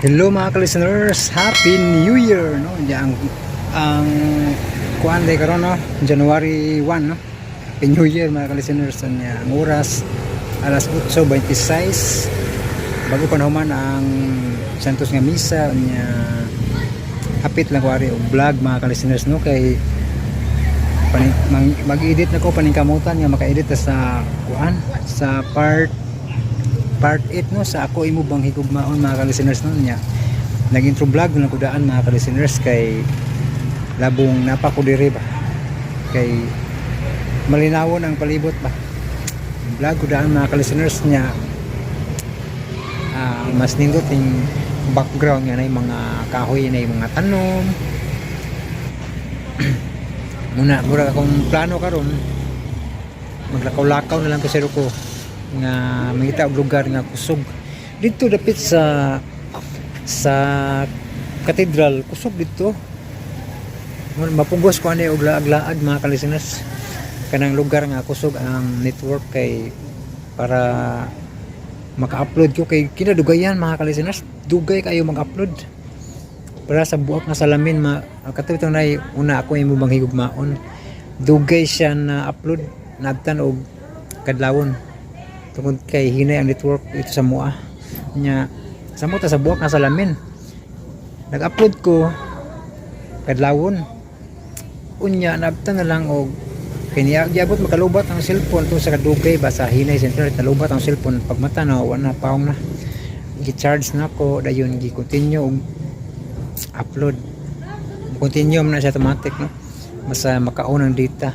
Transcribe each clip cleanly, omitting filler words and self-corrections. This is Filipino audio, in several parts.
Hello mga listeners, Happy New Year no. Ang kuan day karon no, January 1 no. Happy New Year mga listeners. Ang oras alas 8:26. Bago pa naman ang Santos nga misa nya hapit lang kuari og vlog mga listeners no kay mag-edit na ko paningkamutan nga maka-edit sa kuan sa part 8 no sa ako imo bang higugmaon mga listeners no nya nag-intro vlog na ko daan mga listeners kay labong napako diri ba kay malinawon ang palibot ba vlog ko daan mga listeners nya mas nindot yung background nga na yung mga kahoy na yung mga tanom muna akong plano karon maglakaw-lakaw na lang kasi ko nga mangita og lugar nga kusog dito dapit sa katedral kusog dito mapugos ko ani og laag-laag mga listeners kanang lugar nga kusog ang network kay para maka-upload ko kay kinadugayan mga listeners dugay kayo mag-upload para sa buak nga salamin katong nay una ako imo bang higugmaon dugay siya na upload nabtan og kadlawon tungod kay hinay ang network ito sa mua nya sa muta sa buwak nga salamin nag-upload ko kadlawon unya nabtan na lang og kiniagyabot makalubat ang cellphone to sa kadugay ba sa hinay sa internet nalubat ang cellphone pagmata na wala paong na gi-charge na ko dayon gi-continue og upload continue man na siya automatic no mas makaon ang data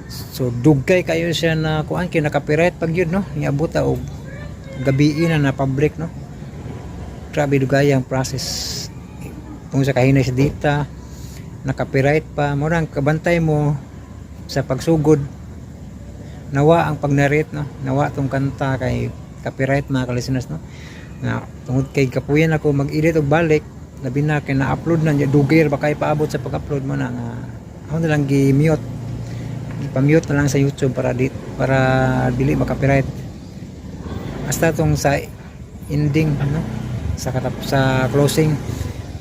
so dugay kayo siya na kuan kay naka-copyright pag yun no niabot og gabi na public no grabe dugay ang process kung sa kahinay sa data naka-copyright pa mo rang kabantay mo sa pagsugod nawa ang pag-narrate no nawa tong kanta kay copyright mga listeners no na tungod kay kapuyan ako mag-edit og balik labi na kay na-upload na dugay ba kay paabot sa pag-upload mo na nga ako na lang gi-mute ipa-mute na lang sa YouTube para dili maka-copyright hasta tong sa ending no sa closing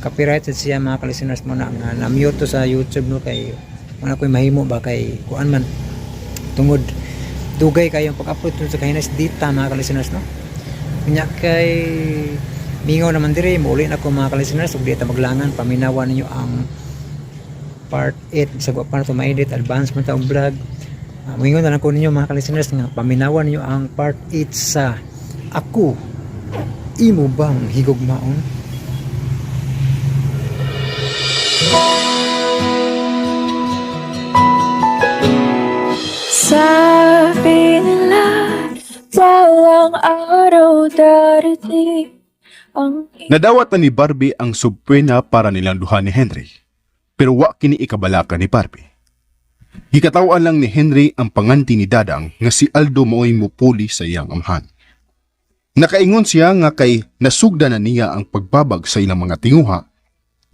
copyrighted siya mga listeners mo na mute to sa YouTube no kay wala ko'y mahimo ba kay kuan man tungod dugay kayong pag-upload sa kahinas data mga listeners no nya kay mingaw naman diri muli na ko mga listeners ug dita maglangan paminawan ninyo ang part 8 sa para to ma-edit advance man ta og vlog mingaw na lang ko ninyo mga listeners nga paminawan ninyo ang part 8 sa ako imo bang higugmaon. Sabi nila, walang araw darating ang... Nadawat na ni Barbie ang subpwena para nilang duha ni Henry. Pero wa kini ikabalaka ni Barbie. Gikatawan lang ni Henry ang panganti ni Dadang nga si Aldo mao'y mupuli sa iyang amhan. Nakaingon siya nga kay nasugda na niya ang pagbabag sa ilang mga tinguha,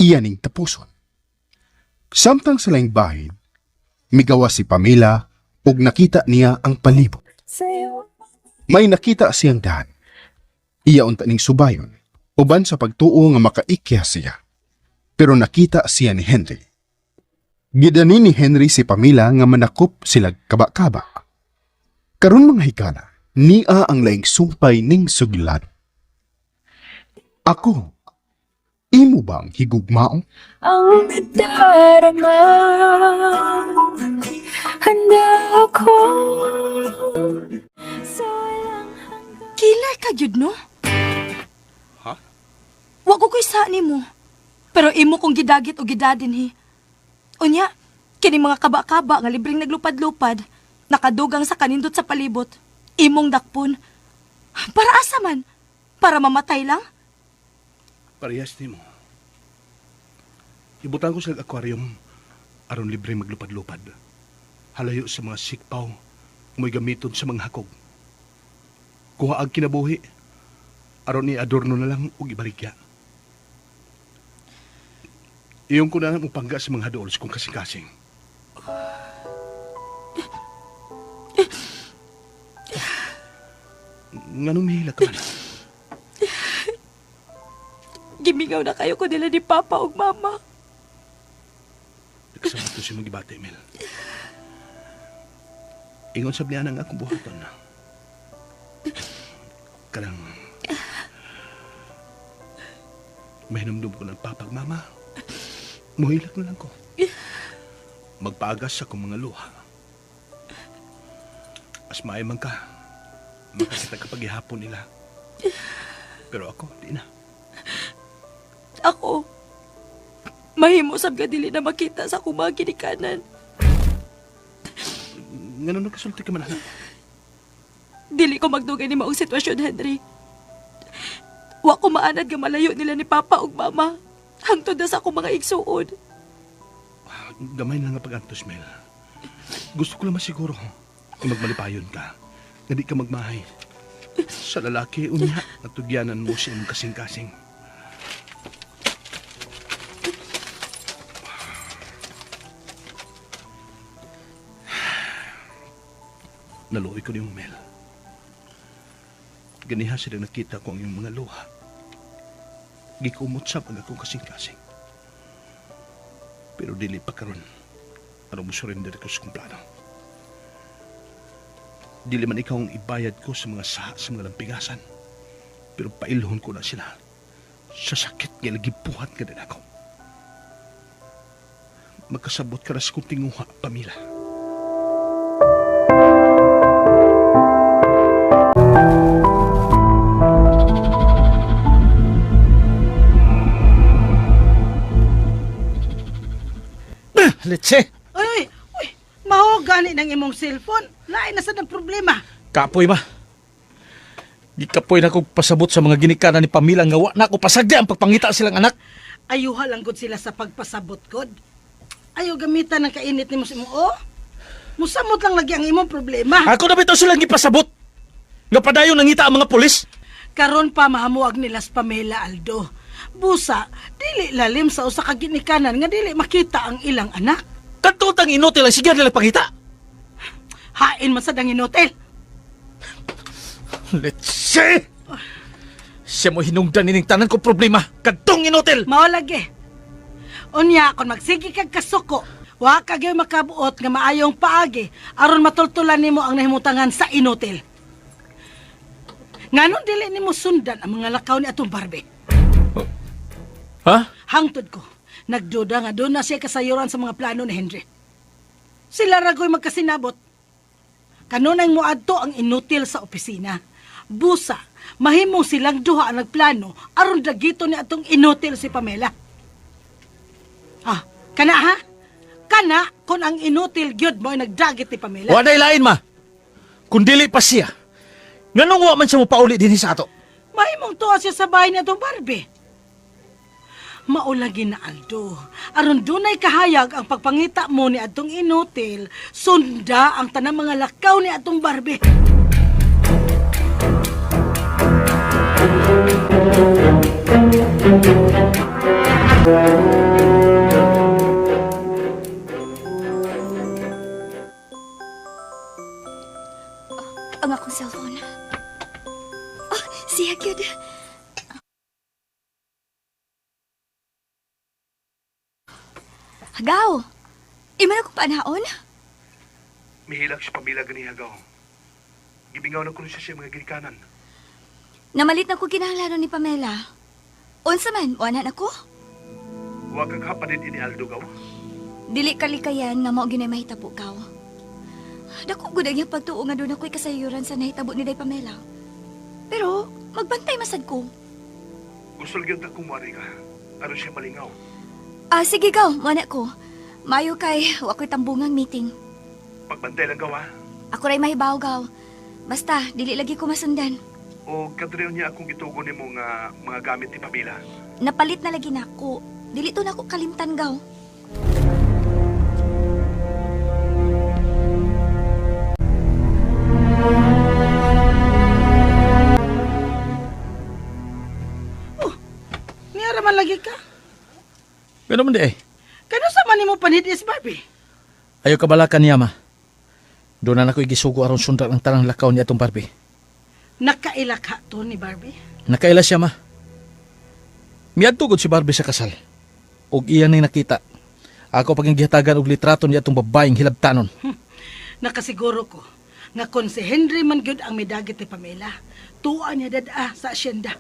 iyaning tapuson. Samtang sa laing bahin, migawa si Pamela ug nakita niya ang palibot. May nakita siyang dahan. Iya unta ning subayon, uban sa pagtuo nga makaikya siya. Pero nakita siya ni Henry. Gidani ni Henry si Pamela nga manakop sila kaba-kaba. Karon mga higala, niya ang laing sumpay ning suglan. Ako, imo bang higugmaon? Ang darama, handa ako. Kilay ka gyud no? Ha? Wa ko sa nimo. Pero imo kong gidagit o gidadin hi. Unya, kini mga kaba-kaba nga libreng naglupad-lupad, nakadugang sa kanindot sa palibot, imong dakpon. Para asa man? Para mamatay lang? Parehas nimo. Ibutan ko sa aquarium aron libre maglupad-lupad. Halayo sa mga sikpaw, mo'y gamiton sa mga hakog. Kuha ang kinabuhi, aron ni adorno na lang og ibaligya. Iyong ko na lang upangga sa mga hadols kung kasing-kasing. Nganong mihila ka man? Gimingaw na kayo ko nila ni Papa ug Mama. Nagsabat to si mga gibate, Mel. Ingon sa bliana nga akong buhaton na. Karang mahinumdum ko ng papag mama. Muhilak na lang ko. Magpaagas sa akong mga luha. As maayman ka, makakita kapag ihapon nila. Pero ako, di na. Ako, mahimo sab nga dili na makita sa akong mga ginikanan. Nga nagkasulti ka man, anak. Dili ko magdugay ni maong sitwasyon, Henry. Wa ko maanad nga malayo nila ni Papa ug Mama. Hangtod na sa akong mga igsuon. Gamay na nga pag-antos, Mel. Gusto ko lang masiguro kung magmalipayon ka, na di ka magmahay. Sa lalaki, unya, natugyanan mo siya mong kasing-kasing. Naluoy ko niyong Mel. Ganiha sila nakita ko ang iyong mga luha. Gikumot sa pag akong kasing-kasing. Pero dili pa karon. Ano mo surrender ko sa kong plano. Dili man ikaw ang ibayad ko sa mga saha sa mga lampigasan. Pero pailhon ko na sila. Sa sakit nga nagibuhat ka din ako. Magkasabot ka na sa kong tinguha, Pamila. Letse, Uy, maho gani ng imong cellphone. Lain na sa ng problema. kapoy ma. Di kapoy na kong pasabot sa mga ginikanan ni Pamila nga wa na ako pasagdi ang pagpangita silang anak. Ayuha lang gud sila sa pagpasabot kod. Ayaw gamitan ng kainit ni mo sa imong musamot lang lagi ang imong problema. Ako na bitaw silang gipasabot. Nga padayon nangita ang mga pulis. Karon pa mahamuag nila sa Pamela Aldo. Busa, dili lalim sa usa ka ginikanan nga dili makita ang ilang anak. Katutang inotel ang sige nila pangita. Hain man sa dangin hotel. Letse! Siya mo hinungdan ining tanan ko problema. Kadtong inotel. Mao lagi. Unya kon magsigi kag kasuko, wa ka gyud makabuot nga maayong paagi aron matultulan nimo ang nahimutangan sa inotel. Nganon dili nimo sundan ang mga lakaw ni atong Barbie. Ha? Hangtod ko, nagduda nga doon na siya kasayuran sa mga plano ni Henry. Sila ragoy magkasinabot. Kanunay mo adto ang inutil sa opisina. Busa, mahimong silang duha ang nagplano aron dagito ni atong inutil si Pamela. Kana ha? Kana kung ang inutil gyud mo ay nagdagit ni Pamela. Wa na ilain ma. Kung dili pa siya. Nganong wa man siya mo pauli din sa ato? Mahimong tuwa siya sa bahay ni atong Barbie. Maulagi na Aldo. Aron dunay kahayag ang pagpangita mo ni atong inutil, sunda ang tanang mga lakaw ni atong Barbie. Ang akong cellphone. Oh, siya gyud. Hagaw! Iman ako panahon? Mihilak si Pamila ganihagaw. Gibingaw na ko siya mga ginikanan. Namalit na ko kinahanglanon ni Pamela. Unsa man, wala na ko? Huwag kang kapanid ini Aldo gaw. Dili kalikayan nga mao ginay mahitabo kaw. Dako gud ang iyang pagtuo nga doon ako'y kasayuran sa nahitabo ni Day Pamela. Pero magbantay masad ko. Gusto lang yung kumwari ka. Ano siya malingaw. Sige gaw, wala ko. Mayo kay wako'y tambungang meeting. Pagbantay lang gawa. Ako ray mahibaw gaw. Basta dili lagi ko masundan. O kadriyon niya akong gitugon ni mo nga mga gamit ni Pamila. Napalit na lagi nako. Dili to nako kalimtan gaw. Niyara man lagi ka. Pero man di eh. Kano sa man nimo panidis, Barbie? Ayaw kabalakan niya ma. Doon na ako'y gisugo aron sundan ang tanang lakaw ni atong Barbie. Nakailak ha to ni Barbie. Nakaila siya ma. Miyad tugod si Barbie sa kasal. Og iyan nang nakita. Ako paging gihatagan og litrato niya itong babaeng hilabtanon. Nakasiguro ko nga kung si Henry man gyud ang midagit ni Pamela, tuwa niya dada sa asyenda.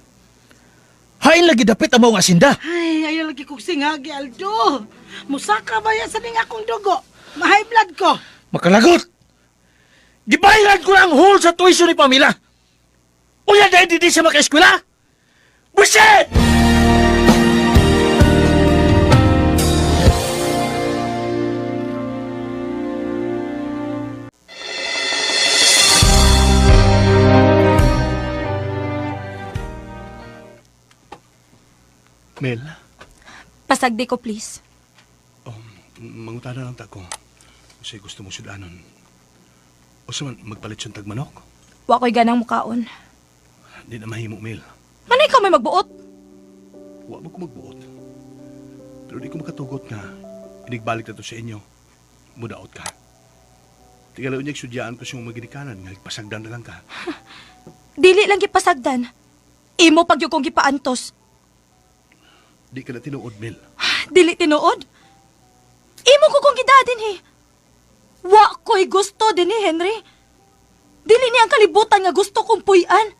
Hain lagi dapit ang mga asinda. Ay, ayaw lagi kong singagi, Aldo. Musaka ba yan sa ning akong dugo? Mahay blood ko. Makalagot! Gibayaran ko ang whole sa tuition ni Pamela. Unya dahil di siya maka-eskwela? Buset! Mel, Pasagdi ko, please. mangutana lang ta ko. Kasi gusto mo sudanon. O man, magpalit siyang tagmanok? Wa ko'y ganang mukaon. Di na mahimo, Mel. Ano ikaw may magbuot? Wa mo ko magbuot. Pero di ko makatugot nga. Inigbalik na to sa inyo. Mudaot ka. Tingalaw niya sudyaan ko siyang maginikanan. Nga pasagdan na lang ka. Dili lang gipasagdan. Imo pag yung kong gipaantos. Di ka na tinuod, Mel. Dili tinuod. Imo ko kong gidadin, he. Wa ko'y gusto din ni Henry. Dili niya ang kalibutan nga gusto kong puy-an.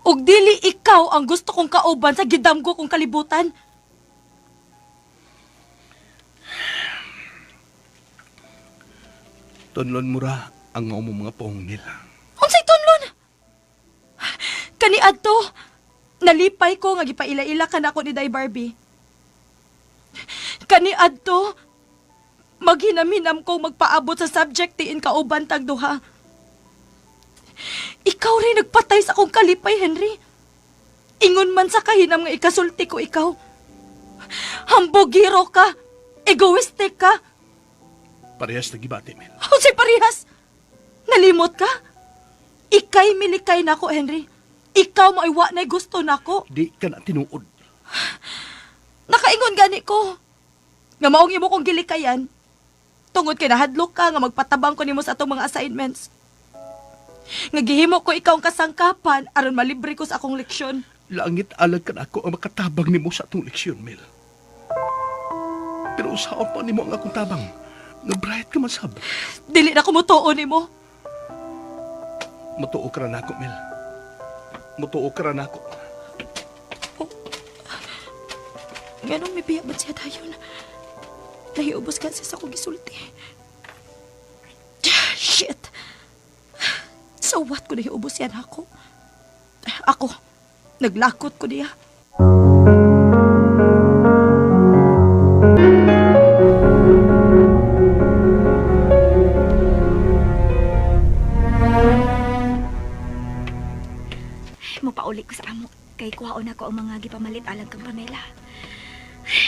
Og dili ikaw ang gusto kong kauban sa gidamgo kong kalibutan. Tunlon mo ra ang mga poong, Mel. Unsay tunlon? Kani adto, nalipay ko nga gipaila-ila ka na ako ni Day Barbie. Kani adto, maghinaminam ko magpaabot sa subject tiin kauban tag duha. Ikaw rin nagpatay sa akong kalipay, Henry. Ingon man sa kahinam nga ikasulti ko ikaw. Hambogiro ka, egoistic ka. Parehas na gibati, Mel. Unsay parehas? Nalimot ka? Ikay milikay nako, Henry. Ikaw maiwa na gusto nako. Di ka na tinuod. Nakaingon gani ko. Nga maong imo kong gilikayan. Tungod kay nahadlok ka nga magpatabang ko nimo sa atong mga assignments. Nga gihimo ko ikaw ang kasangkapan aron malibre ko sa akong leksyon. Langit alag ka na ako ang makatabang nimo sa atong leksyon, Mel. Pero saan pa nimo ang akong tabang? Nga bright ka masab. Dili na ko mutuo nimo. Matuo ka na ako, Mel. Matuo ka na ako. Nganong may biya ba't siya dayon? Nahiubos ka sa akong gisulti. Shit! So what ko nahiubos yan ako? Ako, naglakot ko niya. Mupauli ko sa amo. Kay kuhaon ako ang mga gipamalit alang kang Pamela.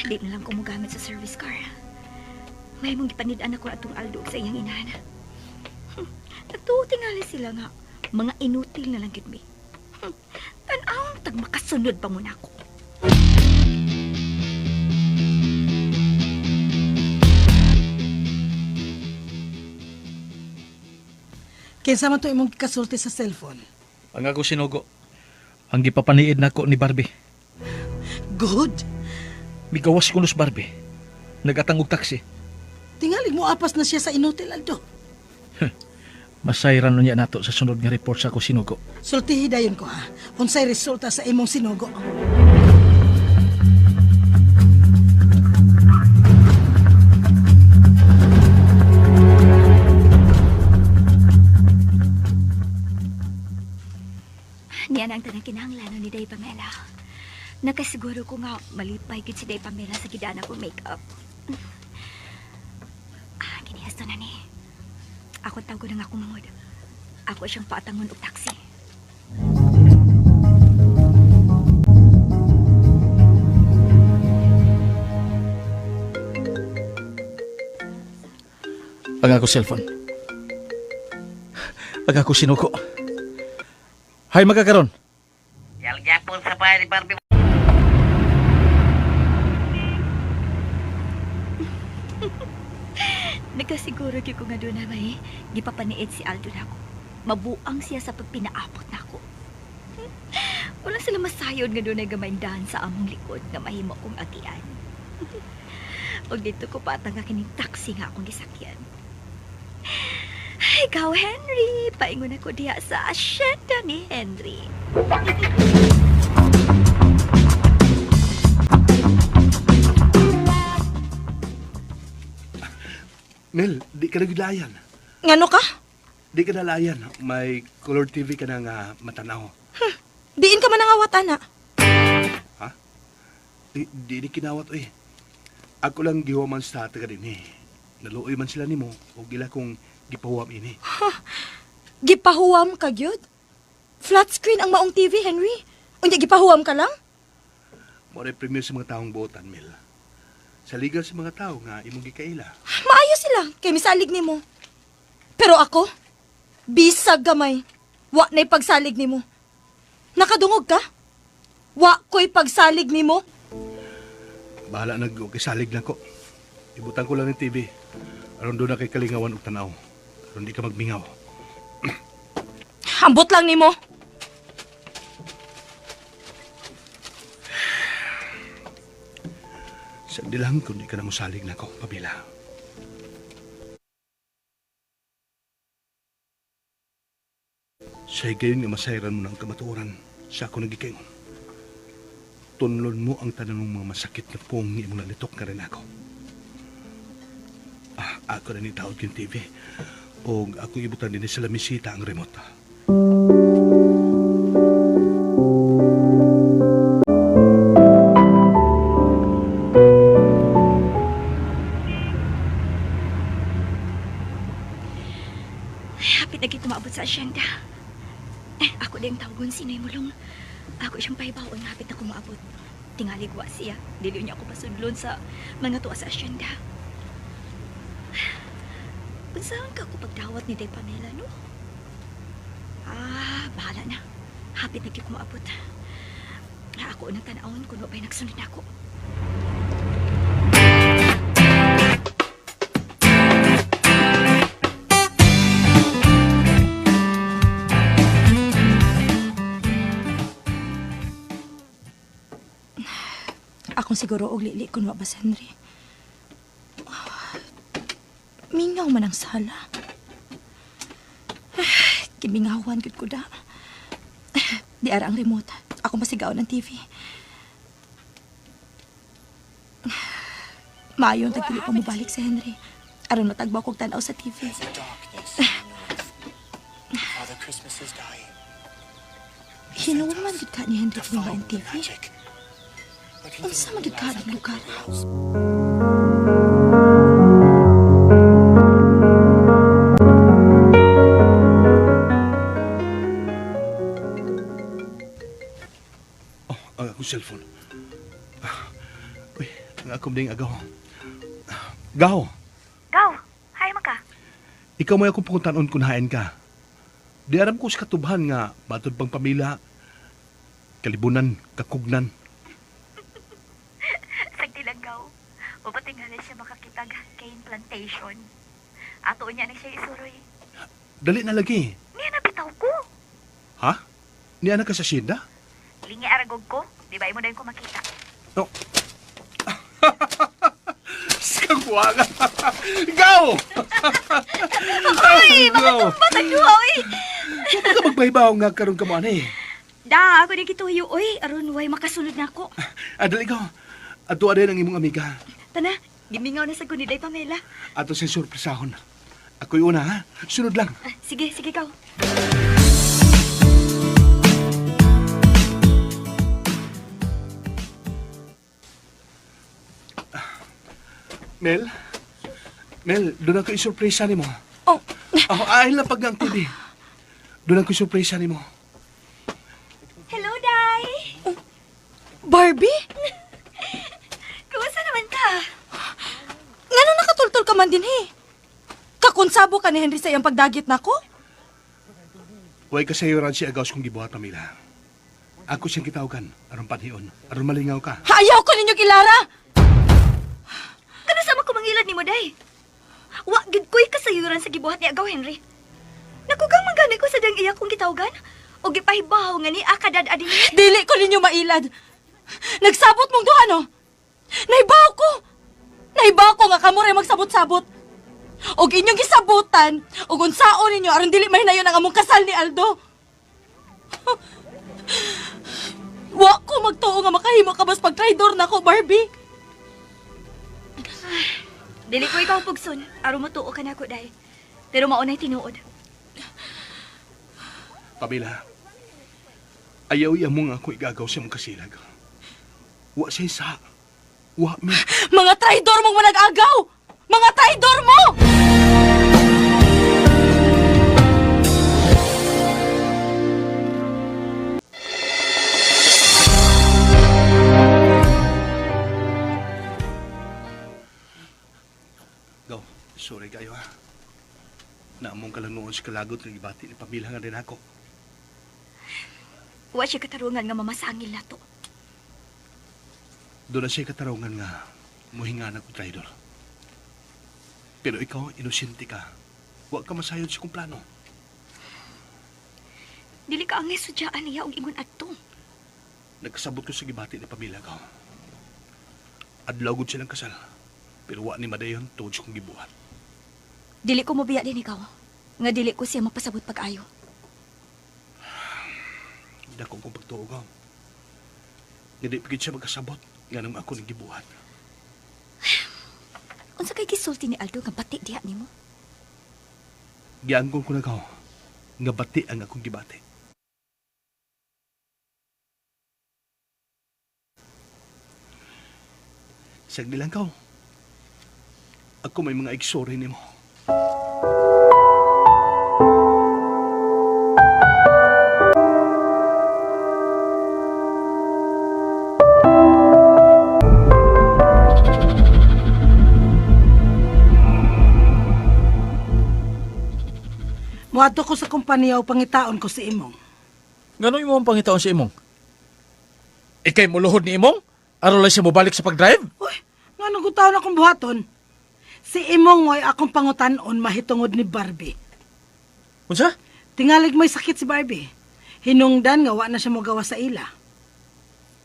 Di na lang ko mogamit sa service car. May mong gipanid-an ako atong Aldo sa iyang inahan. Nagtutingali sila nga. Mga inutil na lang gid mi. Tan-awang tag makasunod pa muna ako. Kinsa man to imong kasulti sa cellphone? Ang ako sinugo. Ang gipapaniid nako ni Barbie. Good. Migawas ko nos Barbie. Nagatang og taxi. Tingalig mo apas na siya sa inutil, Aldo. Masayran niya nato sa sunod nga report sa ako sinugo. Sultihi dayon ko ha. Unsay resulta sa imong sinugo. Niyan ang tanang kinahanglan ni Day Pamela. Nakasiguro ko nga malipay gid si Day Pamela sa gidana ko makeup. Kinihas to na ni. Ako tawag ko na nga kumangod. Ako siyang paatangon og taxi. Ang ako cellphone. Ang ako sinugo. Hay magkakaroon. Yaljapon sa bahay ni Barbie. Nagkasiguro gyud ko nga doon na may gipapaniid si Aldo nako. Mabuang siya sa pagpinaabot nako. Wala sila masayod nga doon ay gamayng dahan sa among likod nga mahimo kong agian. O dito ko patang nga kining taxi nga akong gisakyan. Ay, ikaw, Henry. Paingon ako diha sa asyenda ni Henry. Mel, di ka naglayan. Ngano ka? Di ka nalayan. May color TV ka na nga matanaw. Diin ka man nangawat, ana. Di kinawat, oy. Ako lang giwaman sa taga din eh. Naluoy man sila nimo o gila kong gipahuam ini. Gipahuwam ka, gyud? Flat screen ang maong TV, Henry. Unya, gipahuwam ka lang? Mora premier sa mga taong botan, Mel. Sa liga sa mga tao nga imong gikaila. Maayo sila, kay misalig nimo. Pero ako, bisag gamay. Wa na'y pagsalig nimo. Nakadungog ka? Wa ko'y pagsalig nimo. Bahala nag-salig lang ko. Ibutan ko lang ng TV. Aron doon na kay kalingawan ug tanaw. Aron di ka magmingaw. Ambot lang nimo. Sa dilang kung di ka na musalig na ko, Pamela. Sa'y gayon nga masayran mo ng kamatuoran sa ako nagikaingon. Tunlon mo ang tanan ng mga masakit na pongi mong nalitok ka rin ako. Ako na ni tawag yung TV. O ako ibutan din sa lamisita ang remote. Hapit na gid maabot sa asyenda. Ako din tawagon si Nay Mulong. Ako siyang pahibaon hapit na kumaabot. Tingalig wa siya. Dili niya ako pasudlon sa mga tuwa sa asyenda. Unsaon ka ko pagdawat ni Day Pamela, no? Bahala na. Hapit na gid kumaabot. Ako unang tanawon kung ba'y nagsunod na ako. Akong siguro og lili kun wa ba si Henry. Mingaw man ang sala. Kimingawan gud ko da. Di ara ang remote. Ako masigaw ng TV. Maayon tagdili pa mo balik si Henry. Aron matagbaw kog tan-aw sa TV. Hinuman gud ka ni Henry kung ba ang TV. Unsa man gid ka ang lugar? Ang akong cellphone. Uy, ang akong ding agaw. Gaw, Gaw, hay man ka. ikaw mo akong puntanon kung hain ka. Di aram ko sa katubhan nga matod pang pamilya. Kalibunan, kakugnan. Sagdi lang gaw. O ba tingala siya makakitag kay plantation. Ato niya na siya isuroy. Dali na lagi. Niya nabitaw ko. Ha? Niya na ka sa syenda? Lingi aragog ko. Di ba mo na ko makita? No. Skagwaga. Gaw! Ay, Gaw! Batag duha, oy. Kaya ka magbahibaw nga karon ka mo ani. Da, ako din kituyo, oy. Aron way makasunod na ako. Dali gaw. Ato din ang imong amiga. Tana, gimingaw na sa guniday Pamela. Ato sa surpresahon. Ako'y una ha. Sunod lang. Sige, sige gaw. Mel? Mel, doon ako isurpresa ni mo. Oh, Ahil lang pag ang TV. Doon ako isurpresa ni mo. Hello, Day. Barbie? Kumusta naman ka? Ngano nakatultol ka man din, he? Kakunsabo ka ni Henry sa iyang pagdagit nako? Huwag kasayuran si Agaws kong gibuhat, Pamela. Ako siyang kitawagan. Aron panhiyon. Aron malingaw ka. Ayaw ko ninyo Ilara! Kano sama ko mangilad ni mo, Day? Wa, gid ko'y kasayuran sa gibuhat ni Agaw, Henry. Nakugang magani ko sa dang iya kong gitawgan. O gipahibaw nga ni akadad adin. Dili ko ninyo mailad. Nagsabot mong duha, no? Naibaw ko! Naibaw ko nga kamo rin magsabot-sabot. Og inyong gisabutan, og unsaon ninyo aron dili mahinayon ang among kasal ni Aldo. Wa ko magtuo nga makahimo ka mas pagtraidor na ko, Barbie. Dili ko ikaw pugson, aron matuo ka na ko, day. Pero maunay tinuod. Pamela, ayaw-iya mo nga ako igagaw sa mong kasilag. Wa siya sa... Wa mi. Mga traidor mong manag-agaw! Mga traidor mo! Gaw, sorry kayo ha. Naamong ka lang noon sa kalagot ng ibati ni Pamela nga din ako. Wa siya katarungan nga mamasangil na to. Doon na siya katarungan nga muhinga na ko traidor. Pero ikaw, inosente ka. Huwag ka masayod sa kong plano. Dili ka ang esudyaan niya og ingon adto. Nagkasabot ko sa gibati ni Pamela ka. Adlaw gud silang kasal. Pero wa ni madayon tuod sa kong gibuhat. Dili ko mobiya din ikaw. Nga dili ko siya mapasabot pag-ayo. Dakong kong pagtuo ka. Nga di pigid siya magkasabot. Nga nang ako nang gibuhat. Unsa kay gisulti ni Aldo nga bati diha nimo? Giangkon ko na ka. Nga bati ang akong gibati. Sagdi lang ka. Ako may mga igsori nimo. Muadto ko sa kumpanya o pangitaon ko si Imong. Ngano imo ang pangitaon si imong? Ikay muluhod ni imong? Aron lang siya mobalik sa pag-drive? Uy, nga nagutaw na akong buhaton. Si Imong mo'y akong pangutanon mahitungod ni Barbie. Unsa? Tingalig may sakit si Barbie. Hinungdan nga wa na siya magawa sa ila.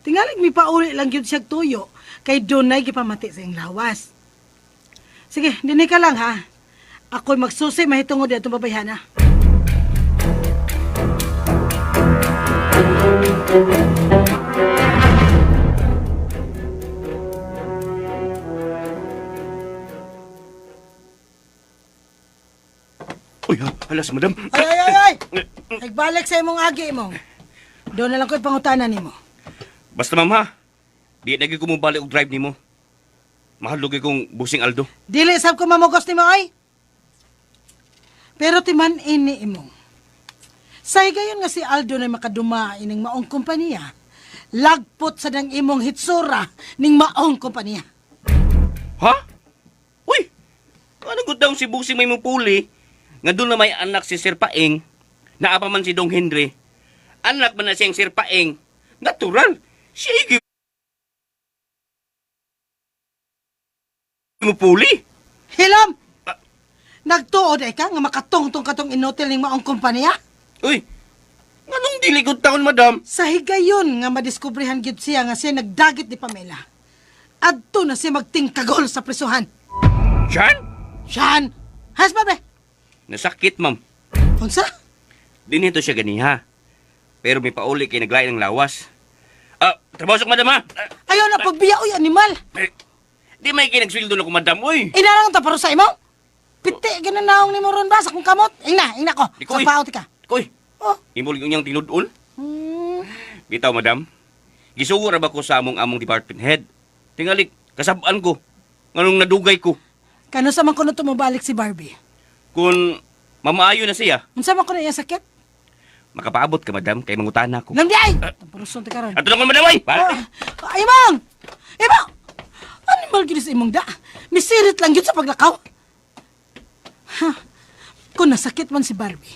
Tingalig may pauli lang yun siya tuyo kay dunay gipamati sa iyang lawas. Sige, dinay ka lang ha. Ako'y magsusi mahitungod dito babayhana. Uy, alas, madam. Ay! Nagbalik sa imong agi mo. Doon na lang ko'y pangutanan nimo. Basta ma'am ha, di nagi ko mo balik og drive nimo. Mahal lugi kong busing Aldo. Dili sab ko mamugos nimo ay. Pero timan ini imong. Say gayon nga si Aldo na makaduma ining maong kompanya. Lagpot sa dang imong hitsura ning maong kompanya. Ha? Uy! Ano gud daw si busing may mupuli? Nga doon na may anak si Sir Paeng, naapa man si Dong Henry. Anak man na siyang Sir Paeng. Natural. Sige. Mupuli? Hilam! Nagtuod ay ka nga makatungtong katong inotel ning maong kompanya? Uy! Anong diligod taon, madam? Sa higayon nga madiskubrihan gyud siya nga siya nagdagit ni Pamela. Adto na siya magtingkagol sa prisuhan. Siyan? Siyan! Has ba be? Nasakit, ma'am. Unsa? Dinito siya ganiha. Pero may pauli kay naglain ng lawas. Trabaho sa madam, ha? Ayaw na pagbiya uy animal. Di may kinagswildo na ko, madam, uy. Inarang ta para sa imo? Piti ginanaong ni mo ron ba sa kong kamot? Ingna ko. Di ko, Sa paot ka. Koy, Oh. imol yung niyang tinudol. Hmm. Bitaw, madam. Gisugo ra ba ko sa among department head? Tingali, kasabaan ko. Nganong nadugay ko. Kano sa man kuno tumabalik si Barbie? Kung mamaayo na siya, Unsa man kuno iya sakit? makapaabot ka, madam, kay mangutana ko. Lamdi ay! Tapuruson ti karon. Ato na ko, madam, ay! Imong! Imong! Animal gid sa imong da. Misirit lang gyud sa paglakaw. Ha. Kung nasakit man si Barbie,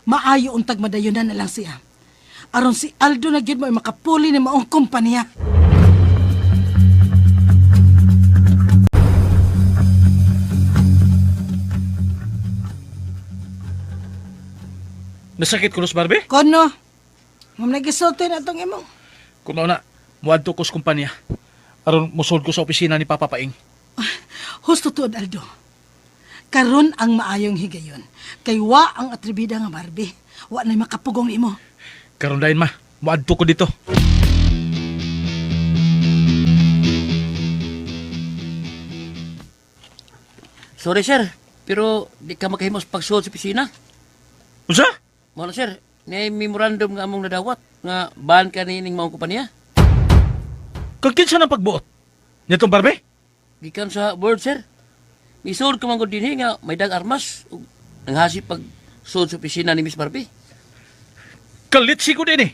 maayo untag madayunan na lang siya. Aron si Aldo na gyud mo ay makapuli ni maong kompanya. Nasakit ko, Barbie? Kono, Ma'am nagisulti na itong imong. Kuno na, muadto ko sa kumpanya. Aron musod ko sa opisina ni Papa Paing. Husto tuod, Aldo. Karon ang maayong higayon. Kay wa ang atribida nga Barbie. Wa na'y makapugong nimo. Karon dayon ma, muadto ko dito. Sorry sir, pero di ka makahimos pagsuod sa pisina. Unsa? Mao na sir, may memorandum nga among nadawat nga ban ka nining maong kumpanya. Kag kinsa nang pagbuot? Nitong Barbie? Gikan sa board sir. Misuod ko man gud dinhi nga may dag armas ug nanghasip pag suod sa pisina ni Miss Barbie. Kalit si ko din eh.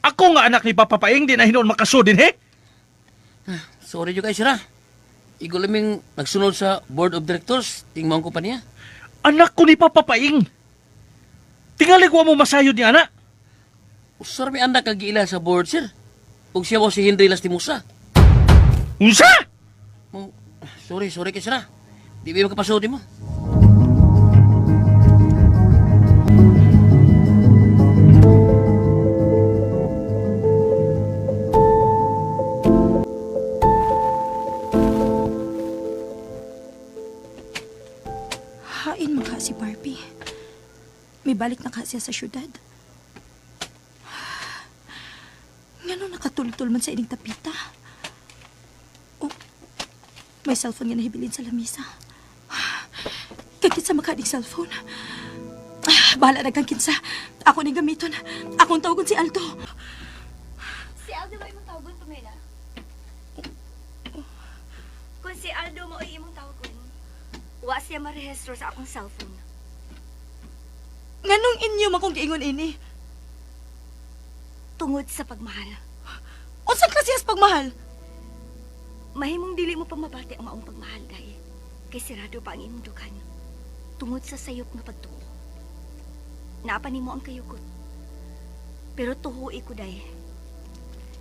Ako nga anak ni Papa Paing, di na hinoon makasud din eh. Sorry jud kay sir. Igo laming nagsunod sa board of directors ting maong kumpanya. Anak ko ni Papa Paing. Tingali ko mo masayod ni anak. Usar may anak kag giila sa board sir. Ug siya mo si Henry Lastimosa. Unsa? Sorry kay sir. Di ba makapasod mo? Hain mga si Barbie. May balik na kasi sa syudad. Ngano nakatultol man sa ining tapita? Oh, may cellphone nga nahibilin sa lamisa. Kagkit sa makaning cellphone. Bahala na kang kinsa. Ako ni gamiton. Akong tawagon si Aldo. Si Aldo mo imong tawagon, Pamela? Kung si Aldo mo ay imong tawagon, wa siya marehistro sa akong cellphone. Nganong inyo makong giingon ini? Tungod sa pagmahal. Unsang klaseng pagmahal? Mahimong dili mo pa mabati ang maong pagmahal, day. Kay sirado pa ang imong dukan. Tungod sa sayop na pagtuo. Naapa nimo ang kayukot. Pero tuhui ko, day.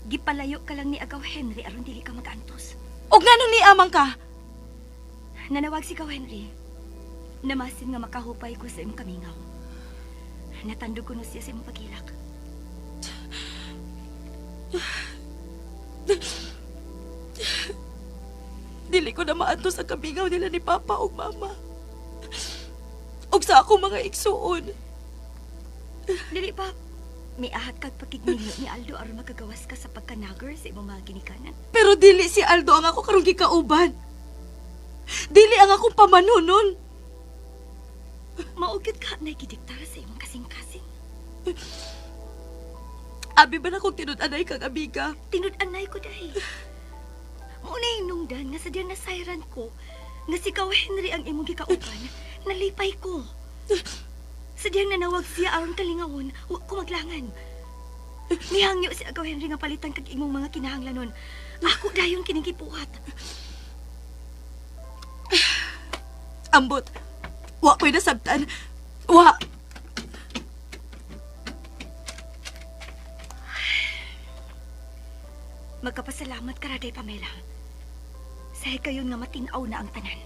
Gipalayo ka lang ni Agaw Henry aron dili ka mag-antos. O nganong ni amang ka? Nanawag si Agaw Henry. Namasin nga makahupay ko sa imong kamingaw. Natandog ko na siya sa imong pagilak. Dili ko na maanto sa kabingaw nila ni Papa ug Mama. Ug sa ako mga igsuon. Dili pa. May ahat kag pakigninyo ni Aldo aron magagawas ka sa pagkanagar sa imong mga ginikanan. Pero dili si Aldo ang ako karong gikauban. Dili ang akong pamanunon. Maugid ka na gidiktara sa imong kasing-kasing. Abi ba na kong tinud-anay kang amiga? Tinud-anay ko dahi. Muna hinungdan nga sa diyan nasayran ko nga si Gaw Henry ang imong gikauban, nalipay ko. Sa diyan nanawag siya aron kalingawon, wa ko maglangan. Nihangyo si Gaw Henry nga palitan kag imong mga kinahanglanon. Ako dayon kining gipuhat. Ambot. Wa ko'y nasabtan. Wa. Magkapasalamat ka raday, Pamela. Sahay kayon nga matinaw na ang tanan.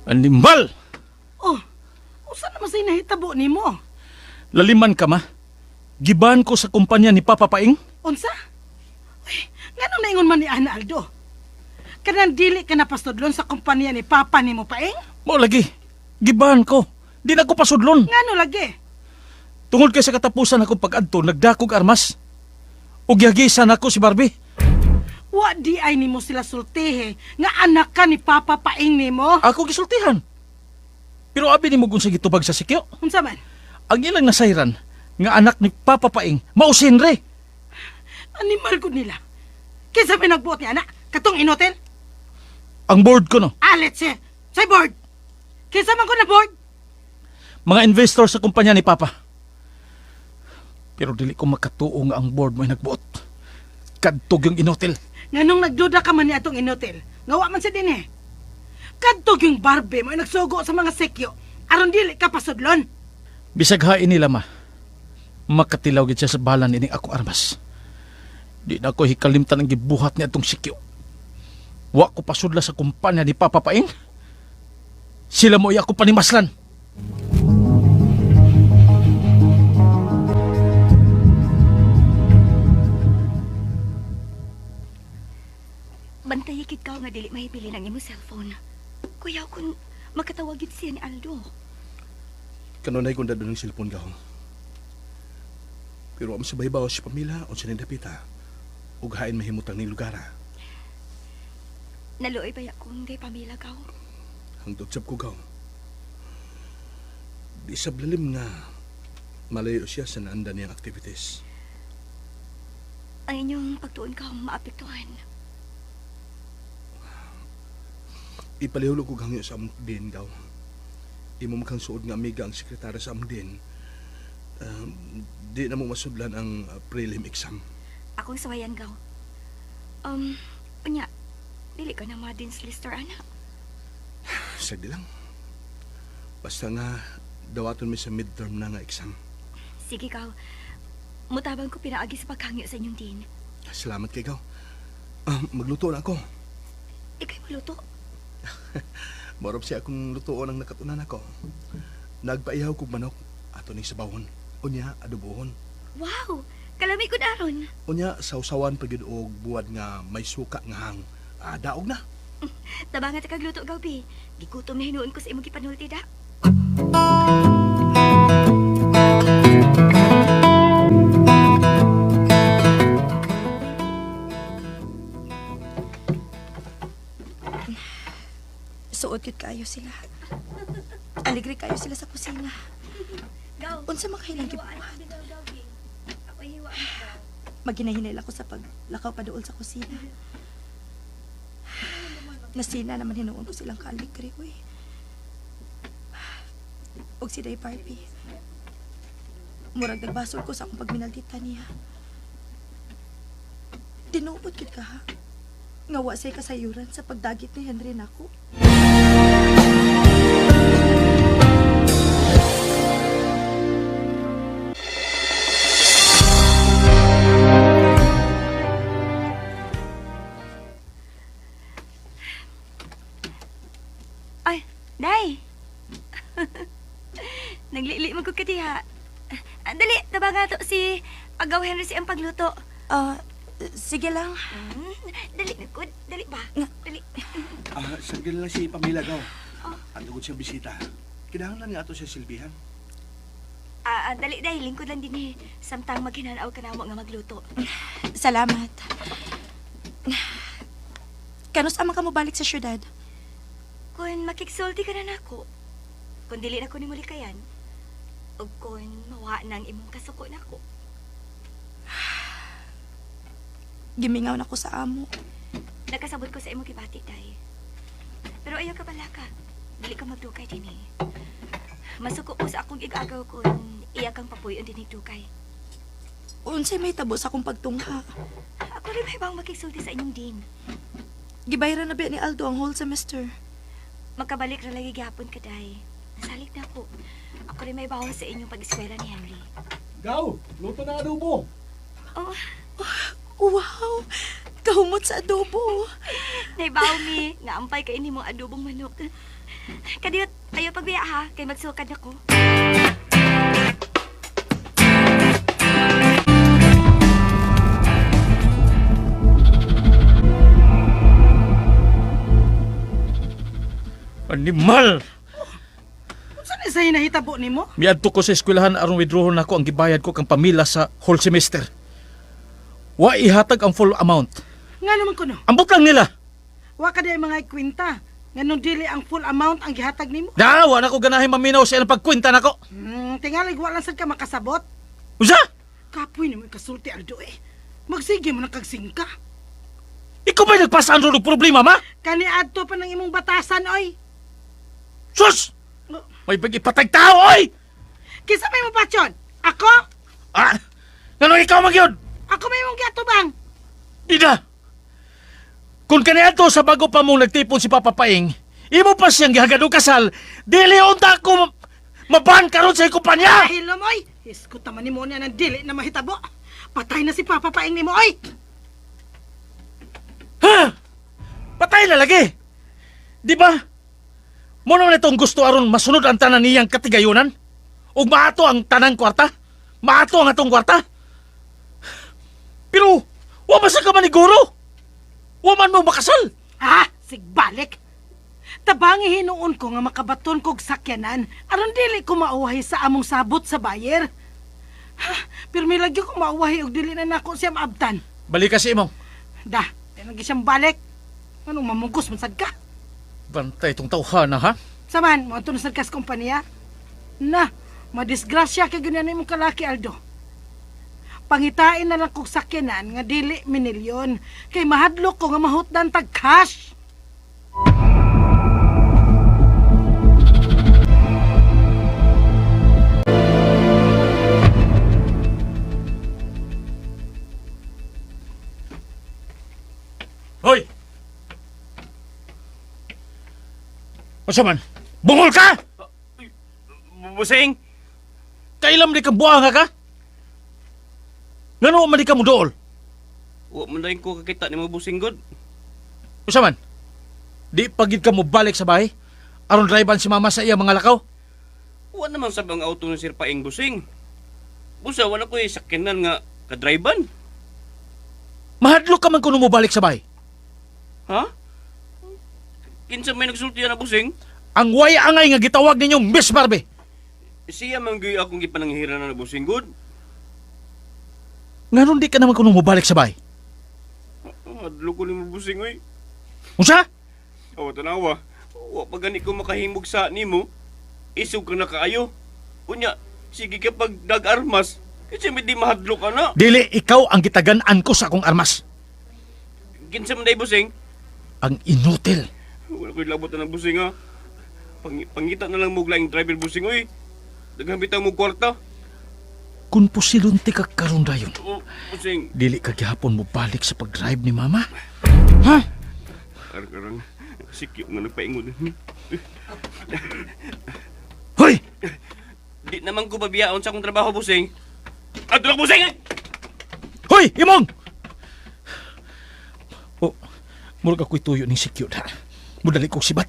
Animal! Oh, usa naman sa nahitabo nimo? Laliman ka ma. Giban ko sa kumpanya ni Papa Paing. Unsa? Uy, ngano naingon man ni Ana Aldo? Kanang dili ka napasudlon sa kumpanya ni Papa nimo Paing? Mo lagi. Giban ko. Di na ko pasudlon. Ngano lagi? Tungod kay sa katapusan akong pag-adto, nagdakog armas. Ug yagisan ako si Barbie. Wa di ay nimo sila sultihe nga anak ka ni Papa Paing nimo? Ako gisultihan. Pero abi nimo kung sige tubag sa sikyo. Unsa man? Ang ilang nasayran nga anak ni Papa Paing, mao si Henry. Animal ko nila. Kinsa may nagbuot ni anak? Katong inotel? Ang board ko no. Alet siya. Say board. Kinsa man ko na board? Mga investor sa kumpanya ni Papa. Pero dili ko makatuo nga ang board mo ay nagbuot. Kadtog yung inotel. Nganong nagduda ka man ni atong inotel? Ngawa man sa din eh. Kadtog yung Barbie mo ay nagsugo sa mga sekyo. Aron dili ka pasudlon. Bisag hain nila ma. makatilaw gid siya sa balan ining akong armas. Di na ako hikalimtan ang gibuhat niya itong sikyo. Wa ko pasudla sa kumpanya ni Papa Paing. Sila mo ako panimaslan. Bantayikid ka nga dili mahipili ng imo cellphone. Kuya, kung makatawagid siya ni Aldo. Kanunay kung dadun ng cellphone ka. Pero am sa baybaw si Pamila o si Nindapita. Ug hain mahimutang ning lugara. Naluoy ba kung day pamila ka? Hangtod sab ko gaw. Di sa blalim nga malayo siya sa naanda niyang activities. Ang inyong pagtuon ka maapektuhan. Ipalihulog ko hangyo sa among din gaw. Imo makang suod nga amiga ang sekretary sa among din. Di na mo masudlan ang prelim exam. Akong sawayan gaw. Unya, dili ka na madins lister, anak. Sagdi lang. Basta nga dawaton mi sa midterm na nga exam. Sige gaw. Mutabang ko pinaagi sa paghangyo sa inyong din. Salamat kay gaw. Magluto na ako. Ikay maluto. Marap siya akong lutoon ang nakatunan ako. Nagpaihaw kong manok ato ning sabawon. Unya adobohon. Wow! Kalami ko daron. Unya sausawan pagid og buwad nga may suka nga hang. Daog na. Tabangan ta kagluto gabi. Gigutom na hinuon ko sa imong gipanulti da. Suot yun kayo sila. Aligre kayo sila sa kusina. Gaw. Unsa makahilang gibuhat? Maghinay-hinay lang ko sa paglakaw pa doon sa kusina. Nasina naman hinuon ko silang kaaligre, uy. Og si Day Barbie. Murag nagbasol ko sa akong pagminaldita niya. Tinuod gid ka ha? Nga wa say kasayuran sa pagdagit ni Henry nako. Ay, Day! Naglili mo ko ka diha. Dali, tabangan to si Agaw Henry si ang pagluto. Sige lang. Dali, good. Dali ba? Dali. Sagdi lang si Pamila gaw. Andugod siyang bisita. Kinahanglan nga ato siya silbihan. Dali, Day. Lingkod lang din eh. Samtang maghinanaw ka na mo nga magluto. Salamat. Kanus ama ka mo balik sa syudad? Kung makiksulti ka na nako, kung dili na ko ni muli kayan, o kung mawa ng imong kasuko nako. Gimingaw na ko sa amo. Nakasabot ko sa imong kibati, Day. Pero ayaw ka pala ka. Dili ka magdukay din eh. Masuko ko sa akong igagaw kung iya kang papuyon din igdukay. Unsay may tabo sa akong pagtungha. Ako rin may bang makiksulti sa inyong din. Gibayran na ba ni Aldo ang whole semester? Magkabalik ra lagi gyapon ka, Day. Nasalit na ako. Ako rin may bawal sa inyong pag-eskwela ni Henry. Gaw, luto na adobo. Oh, Wow! Kahumot sa adobo. naibaw mi. Naampay ka ini mong adobong manok. Kadiyot, ayaw pagbiya ha. Kay magsukad ako. Animal! Saan isa hinahitabo ni mo? Miadto ko sa eskwelahan aron withdrawon nako ang gibayad ko kang pamila sa whole semester. Wa ihatag ang full amount. Nga naman ko no. Ambot lang nila. Wa ka di mga kwinta. Nga nung dili ang full amount ang gihatag nimo. Wa na ko ganahin maminaw sa ilang pagkwenta nako. Tingalig wala sad ka makasabot. Usa? Kapoy ni mo kasulti Aldo eh. Magsige mo na kagsingka. Ikaw ba'y nagpasaan ro problema, ma? Kani adto pa ng imong batasan oy. Sus! May pag-ipatag tao, oy! Kisa may mo patyon? Ako? Ganun ikaw magyod? Ako may mong giatubang. Ida! Kung kaniadto sa bago pa mong nagtipon si Papa Paing, imo pa siyang gihagad og kasal, dili unta ko maban karon sa kumpanya! Hilom oy. Isko taman ni mo niya ng dili na mahitabo. Patay na si Papa Paing ni mo, oy! Ha? Patay na lagi! Di ba? Mo naman itong gusto aron masunod ang tanan niyang katigayunan? O maato ang tanang kwarta? Maato ang atong kwarta? Pero, waman sa ka maniguro! Waman mo makasal! Ha? Sigbalik! Tabangi hinuon ko nga makabaton kog sakyanan aron dili ko mauwahi sa among sabot sa bayer. Ha? Pero may lagi ko mauwahi og dili na nako siya maabtan. Balik kasi imong. Da, lagi siyang balik. Anong mamugos man sad ka? Bantay itong tauhana, ha? Saman, mo tunod sa kas kompanya. Na, madisgrasya kay ganyan imong kalaki, Aldo. Pangitain na lang kog sakyanan nga dili minilyon kay mahadlok ko nga mahutdan tag cash. Hoy! Asa man? Bungol ka! Busing! Kailam di ka buanga ka? Ngano man di ka mo dool? Wa man dayon ko kakita ni mo busing god. Asa man? Di pagid ka mo balik sa bahay? Aron drivean si mama sa iya mga lakaw? Wa naman sa bang auto ni Sir Paing busing. Busa wala ko sakyanan nga kadriban. Mahadlok ka man kuno mo balik sa bahay. Ha? Kinsa may nagsulti na busing? Ang waya angay nga gitawag ninyo Miss Barbie. Siya man gyud akong gipananghiran na busing god. Ngayon di ka naman kuno mo balik sa bahay. Adlo ko ni mo busing oy. Unsa? Awa tanawa. Wa pa gani ko makahimog sa nimo. Isog ka na kaayo. Unya, sige ka pag dag-armas. Kasi may di mahadlo ka na. Dili ikaw ang gitagan-an ko sa akong armas. Kinsa man day busing? Ang inutil. Wala ko'y labot na ng busing ha. Pangita na lang mo laing driver busing oy. Daghang bitaw mo kwarta. Kung pusilunti ka karon dayon, Oh, busing. dili ka gihapon mo balik sa pag-drive ni mama. Ha? Karang sikyo nga nagpaingon. Hoy! Di naman ko babiyaon sa akong trabaho busing. Adto lang busing! Hoy! Imong! Oh, murag ako'y tuyo ning sikyo ha. Mudali kong sibat.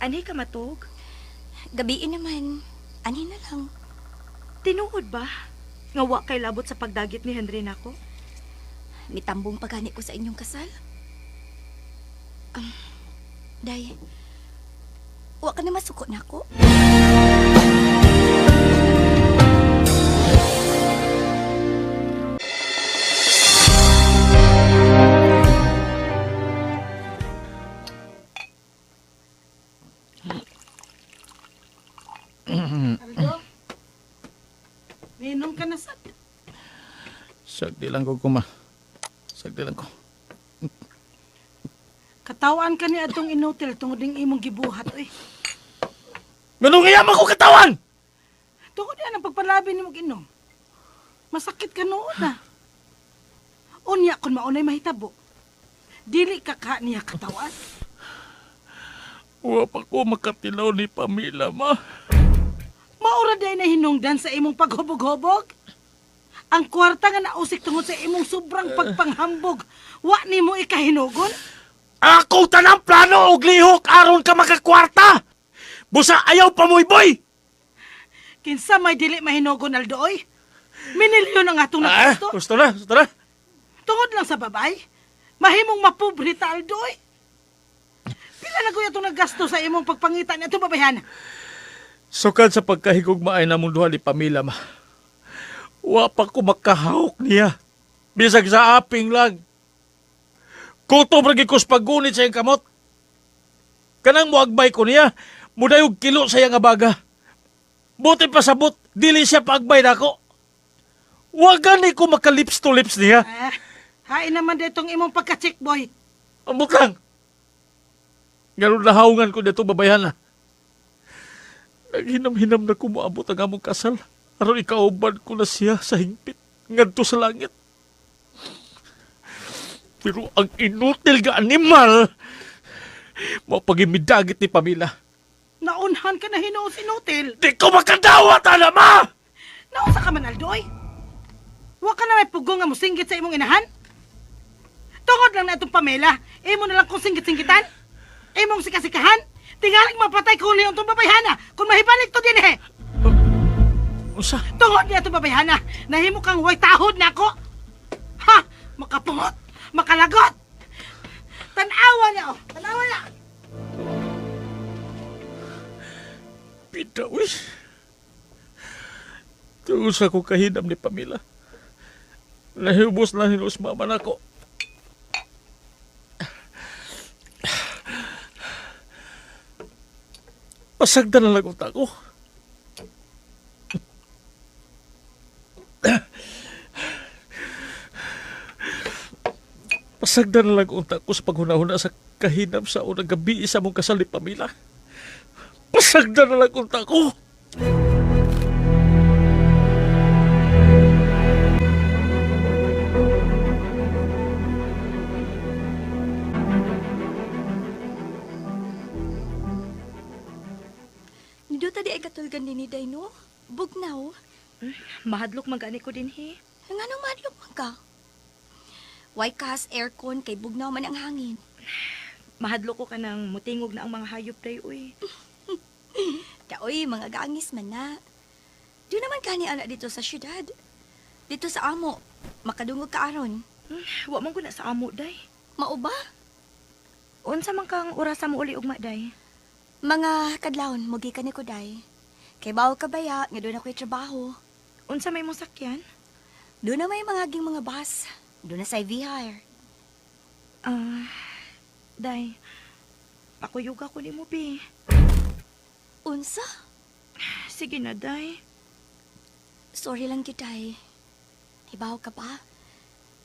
Ani ka matog? Gabiin naman. Ani na lang. Tinuod ba? Nga wa kay labot sa pagdagit ni Henry nako? Mitambong pagani ko sa inyong kasal. Day, wa ka na masuko na ako? Aldo? Minom ka na sa... Sagdi lang ko kuma. Sagdi lang ko. Katawaan ka ni atong inutil tungod ding imong gibuhat, oy. Ganun nga yaman ko katawan! Tungod yan ang pagpalabi ni mong inom. Masakit ka noon na. Unya kung maunay mahitabo. Dili ka ka niya katawan. Wa pa ko makatilaw ni Pamela, ma. Maura day na hinungdan sa imong paghubog-hubog. Ang kwarta nga nausik tungod sa imong sobrang pagpanghambog. Wa ni mo ikahinugon? Ako tanang plano og lihok aron ka makakwarta! Busa ayaw pa mo'y boy! Kinsa may dili mahinugon, Aldo, oy. Minilyon ang atong naggusto. Gusto na, gusto na. Tungod lang sa babay. Mahimong mapobrita, Aldo, oy. Pila na ko itong naggasto sa imong pagpangita niya itong babayhan. Sukad sa pagkahigugmaay na mong duha ni Pamela, ma. Wa pa ko makahawak niya. Bisag sa aping lang. Kutob lagi ko sa paggunit sa iyang kamot. Kanang muagbay ko niya, mudayog kilo sa iyang abaga. Buti pa sabot, dili siya paagbay na ako. Wagani ko makalips to lips niya. Hain naman ditong imong pagka-check, boy. Ambot lang. Ganun nahaungan ko dito babayan na. Naghinam-hinam na kumaabot ang among kasal. aron ikauban ko na siya sa hingpit ngadto sa langit. Pero ang inutil nga animal, mapagimidagit ni Pamela. Naunhan ka na hinuon sinutil. Di ko makadawat, alama! Nausa ka man, Aldoy? Wa ka na may pugong nga musinggit sa imong inahan? Tungod lang na itong Pamela, imo na lang kung singgit-singgitan? Imong sikasikahan? Tingaling mapatay ko ulit itong babayhana kung mahibalik to din eh. Usa? Tungod niya itong babayhana, nahimo kang huwag tahod na ako. Ha! Makapungot! Makalagot! Tanawa niya, oh! Tanawa niya! Pitaw, eh. Tuos ako kahidam ni Pamela. Nahibos na hinos mama na ko. Pasagda na lang unta ko. Pasagda na lang unta ko sa paghunahuna sa kahidam sa unang gabi sa mong kasal ni Pamela. Pasagda na lang unta ko. Niduta di ay katulgan din ni Dino. Bugnaw. Mahadlok magani ko din, he. Nga nung madlok man ka. Why kas aircon kay bugnaw man ang hangin. Mahadlok ko ka ng mutingog na ang mga hayop day, uy. Kaoy, mga gangis man na. Di naman kani anak dito sa syudad. Dito sa amo, makadungog ka aron. Wa man ko na sa amo, day. Mao ba? Unsa man kang orasa mo uli ugma, day? Mga kadlawon, mugi ka ni Kuday. Kay bawo ka baya, nga doon ako'y trabaho. Unsa may mong sakyan? Doon na may mga aging mga bus. Doon na sa V-Hire. Day, pakuyuga ko ni mo, bi. Unsa? Sige na, day. Sorry lang kitay. Ibaw ka pa?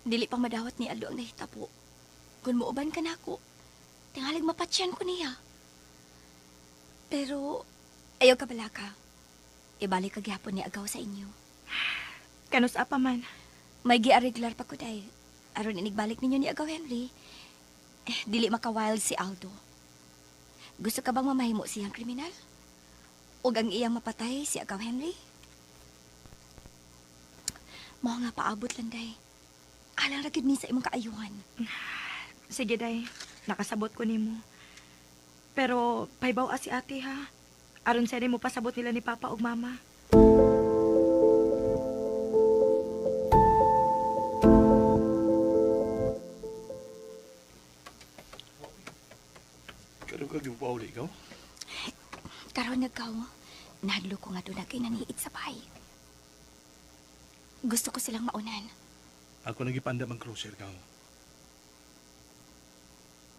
Dili pang madawat ni Aldo ang nahitabo. Kung muuban ka na ako, tingalig mapatsyan ko niya. Pero, ayaw ka pala ka. Ibalik ka gyapon ni agaw sa inyo. Kanus apa man. May giariglar pa ko day. Aron inigbalik ninyo ni agaw Henry. Dili maka-wild si Aldo. Gusto ka bang mamahimo siyang kriminal? O ang iyang mapatay si agaw Henry? Mao nga paabot lang day. Alang ragid ni sa imong kaayuhan. Sige, day. Nakasabot ko nimo. Pero, paybaw si ate, ha? Aron sa mo pasabot nila ni Papa ug Mama. Karoon ka gibupaw ni ikaw? Karon nagkaw, nahadlo ko nga doon na kinaniit sa bahay. Gusto ko silang maunan. Ako nagipanda mang cruiser ka.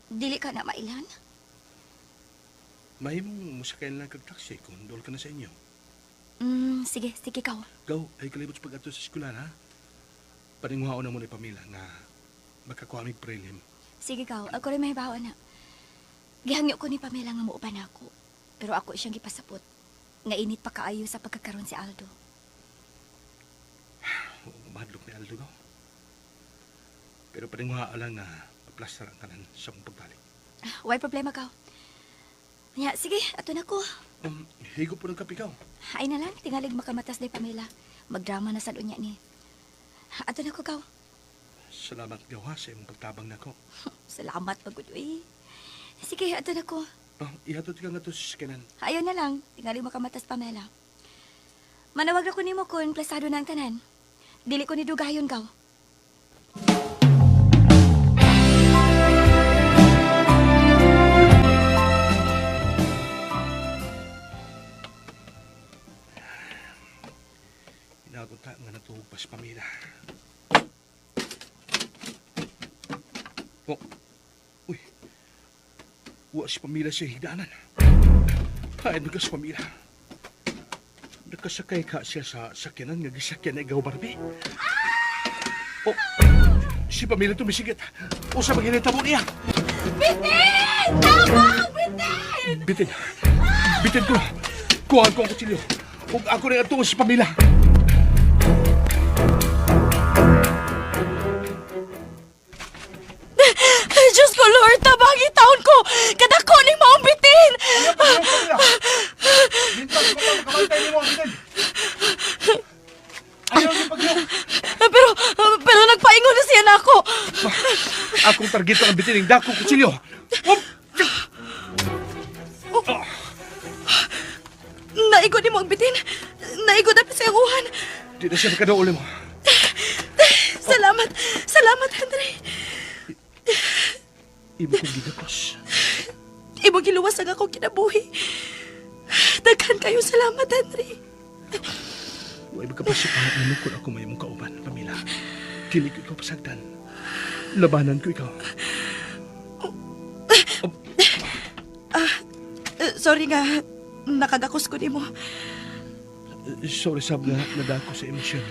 Dili ka na mailan? Mahimong musakayin lang kag taxi kung dool ka na sa inyo. Sige kaw. Gaw, ay kalibot sa pag-ato sa eskwela, ha? Paninguhaon na mo ni Pamela nga makakuha mig prelim. Sige kaw, ako rin mahibawa na. Gihangyo ko ni Pamela nga muuban ako. Pero ako siyang gipasapot. Nga init pa kaayo sa pagkakaroon si Aldo. Mahadlok ni Aldo, gaw. Pero paninguhaan lang na maplastar ang kanan sa mong pagbalik. Why problema kaw? Ya, sige, ato na ko. Higo po ng kape, gaw. Ay na lang, tingalig makamatas day Pamela. Magdrama na sa lunya ni. Ato na ko kaw. Salamat, gaw, ha, sa iyong pagtabang na ko. Salamat pagod, uy. Sige, ato na ko. Ihatod ka nga to sa sikanan. Ayaw na lang, tingalig makamatas Pamela. Manawag ako nimo kung plasado na ang tanan. Dili ko ni dugayon kaw. Inagunta nga natuhog pa si Pamela. Oh, uy. Wa si Pamela siya higdanan. Hain ka si Pamela. Nakasakay ka siya sa sakyanan nga gisakyan na ikaw, Barbie. Oh, si Pamela tumisigit. O sa maghinita mo niya. Bitin! Tama! Bitin! Bitin. Bitin ko. Kuhaan ko ang kutsilyo. Huwag ako na ito si Pamela. akong target ang bitining dako kutsilyo. Naigod ni mo ang bitin. Naigod na sa uhan. Di na siya makadauli mo. Salamat. Salamat, Henry. Imo kong gigapos. Imo giluwas ang akong kinabuhi. Daghan kayo salamat, Henry. Huwag magkapasok ang nanukod ako may mong kauban, Pamela. Dili ko ikaw pasagdan. Labanan ko ikaw. Sorry nga, nakagakos ko ni mo. Sorry, Sab, na nadako sa emosyon.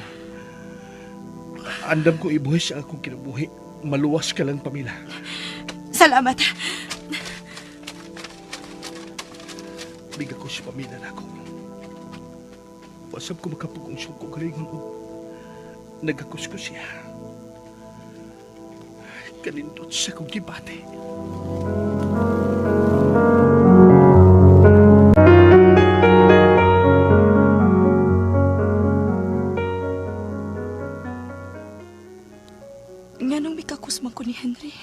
Andam ko ibuhay sa akong kinabuhi. Maluwas ka lang, Pamela. Salamat. Biga ko si Pamela na ako. Wasab ko makapugong siyang kugalingon o nagakos ko siya. Kanindot sa kong gibate. Nga nung mikakus man ko ni Henry.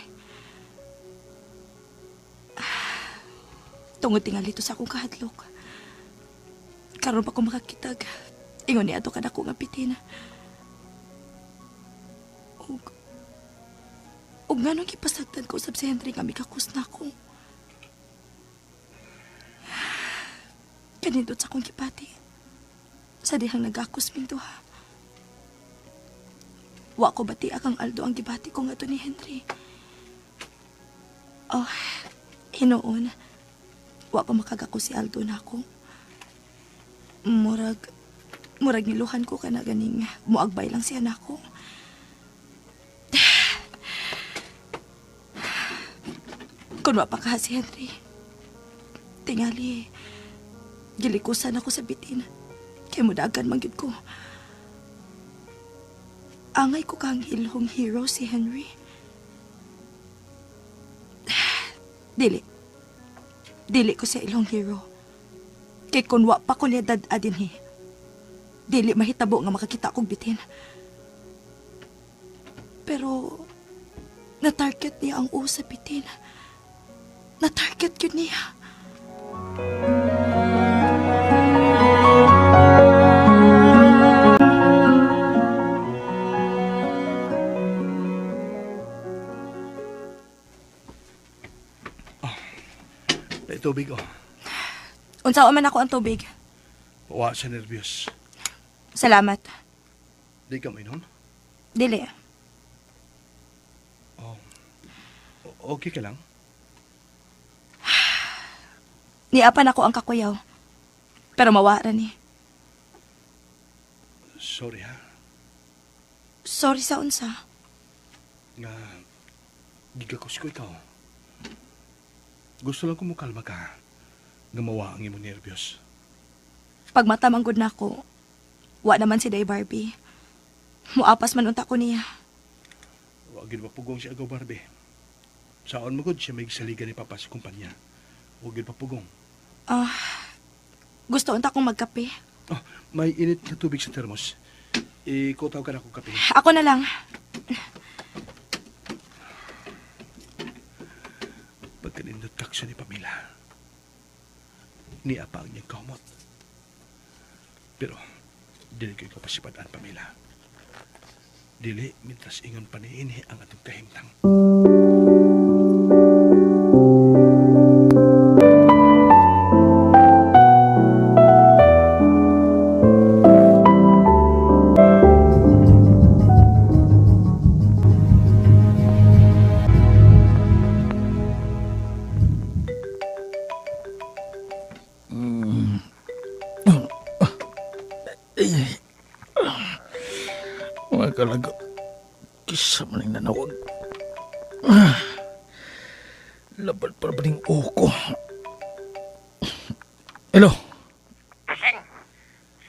Tungod tingali to sa akong kahadlok. Karon pa ko makakitag. Ingon ni ato ka na ko nga pitin. Ug nga nung ipasagtan ko sab si Henry nga mikakus na ako. Kanindot sa akong kipati. Sa dihang nagakus minto ha. Wa ko bati akang Aldo ang gibati ko nga to ni Henry. Oh, hinoon. Wa pa makagako si Aldo na ako. Murag niluhan ko ka na ganing muagbay lang siya na ako. Kung wa pa ka si Henry, tingali, gilikusan ako sa bitin. Kaya mudagan manggid ko. Angay ko kang ilhong hero si Henry. Dili ko siya ilhong hero. Kay kung wa pa ko niya dadadin dili mahitabo nga makakita kong bitin. Pero, na-target niya ang usa bitin. Na-target yun niya. May tubig, oh. Unsa man ako ang tubig. Wa siya nervyos. Salamat. Di ka mainom? Dili. Oh. Okay ka lang? Niapan ako ang kakuyaw. Pero mawara ni. Sorry, ha? Sorry sa unsa. Nga, gigakos ko ikaw. Gusto lang ko mo kalma ka. Nga mawa ang imong nervyos. Pag matamanggod na ako, wa naman si Day Barbie. Muapas man unta ko niya. Wag gid mapugong si Agaw Barbie. Saon mo gud siya may saligan ni Papa sa kumpanya. Wag gid mapugong. Gusto unta kong magkape. Oh, may init na tubig sa termos. Ikutaw ka na akong kape. Ako na lang. Pagkanindot kakso ni Pamela, niapa ang niyang kahumot. Pero, dili ko ikaw pasipadaan, Pamela. Dili, mintras ingon paniini ang atong kahimtang. Mga kalaga, kisa man ang nanawag. Labal para ba ning uko? Hello? Puseng,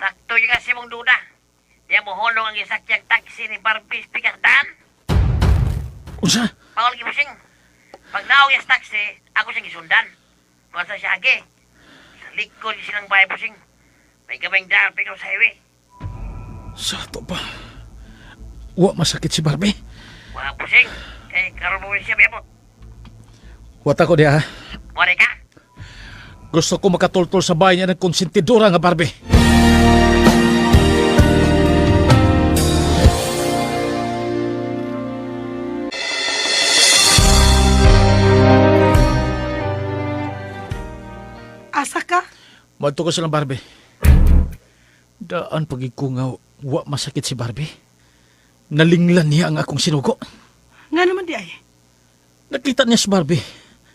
sakto yung kasi mong duda. Di mo hulong ang isakyang taxi ni Barbie Picardan. Unsa? Paul Puseng, pag naog yung taxi, ako siyang isundan. Kung sa siya agi, sa likod yung silang bahay Puseng. May gabing daan pikaw sa highway. Sa to pa. Wa masakit si Barbie? Wala Puseng, karon mo siya biabot. Wata ko diha. Wari ka? Gusto ko makatultol sa bahay niya ng konsentidora nga Barbie. Asa ka? Madto ko silang Barbie. Daan pagig ko nga wa masakit si Barbie. Nalinglan niya ang akong sinugo. Nga naman di ay. Nakita niya si Barbie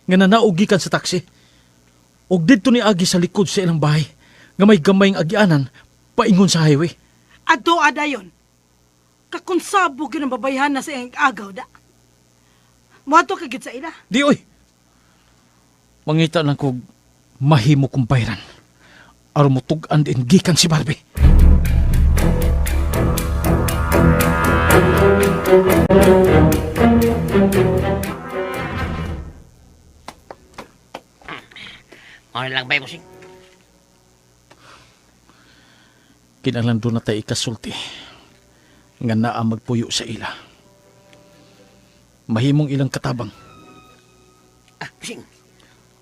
nga nanaugikan sa taksi. Og didto ni agi sa likod sa ilang bahay nga may gamay ang agianan paingon sa highway. Ado adayon. Kakunsabo gyud ang babayhan na sa iyang agaw da. Moadto ka gyud sa ila. Di oy. Mangita lang kog mahimo kong bayran. Aron mo tug-an din gikan si Barbie. Ano lang ba bossing? Kinahanglan doon na tayo ikasulti nga naa magpuyo sa ila. Mahimong ilang katabang. Bossing.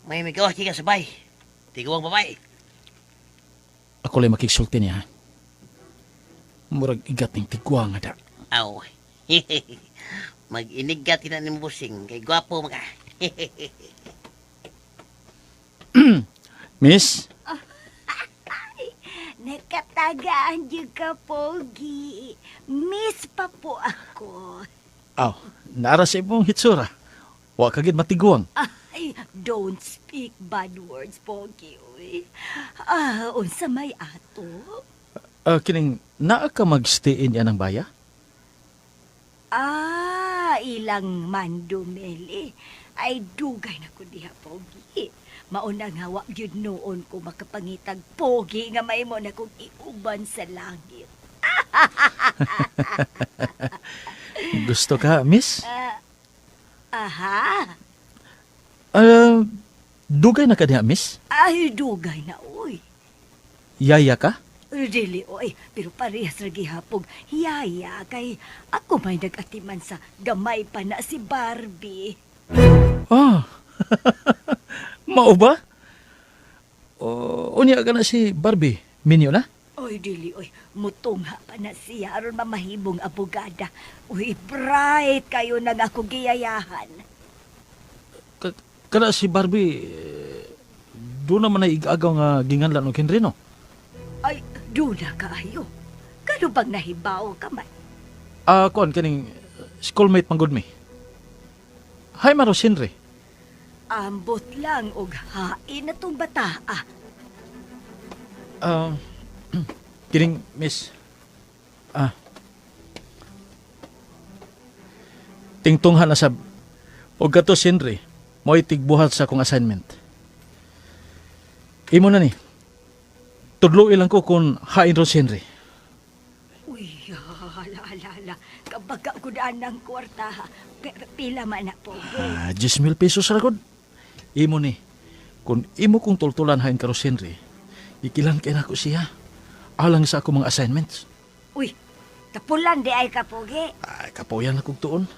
May gawas ka sabay. Tigawang babae. Ako lang makiksulti niya. Murag igat ng tigwa nga da. Aw. Mag-inigat na ni bossing. Kay gwapo mga. Miss? Nakatagaan juga, Pogi. Miss pa po ako. Aw, nara sa imong hitsura. Wa kagid matiguang. Ay, don't speak bad words, Pogi. Uy. Unsa may ato? Kining naa ka magstayin yan ng baya? Ilang mandumeli. Ay, dugay na ko diha, Pogi. Mauna nga wa gyud noon ko makapangitag Pogi nga may mo na kong iuban sa langit. Gusto ka, miss? Aha. Dugay na ka diha, miss? Ay, dugay na, uy. Yaya ka? Dili, oy. Pero parehas ra gihapog. Yaya, kay ako may nag-atiman sa gamay pa na si Barbie. Ah, mao ba? Unya ka na si Barbie, minyo na? Oy, dili, oy. Mutungha pa na siya aron mamahibong abogada. Uy, bright kayo nang ako giyayahan. Kana si Barbie, doon naman na igagaw nga ginganlan og Henry, no? Ay, duna kaayo. Kano bang nahibaw ka man? Kuan, kaning schoolmate manggod mi. Hi, Maros Henry. Ambot lang og hain na tong bata. Kining, miss. Tingtunghan na sab. Og gato Henry, mo'y tigbuhat sa akong assignment. Imo na ni. Tudlo ilang ko kung hain ro si Henry. Uy, ala. Kabaga ko daan ng kwarta, ha. Pila man na po. 10,000 pesos ragod. Imo ni. Kung imo kong tultulan hain karo si Henry, ikilan kay nako siya. Alang sa ako mga assignments. Uy, tapulan di ay kapogi. Ay, kapoyan na kong tuon.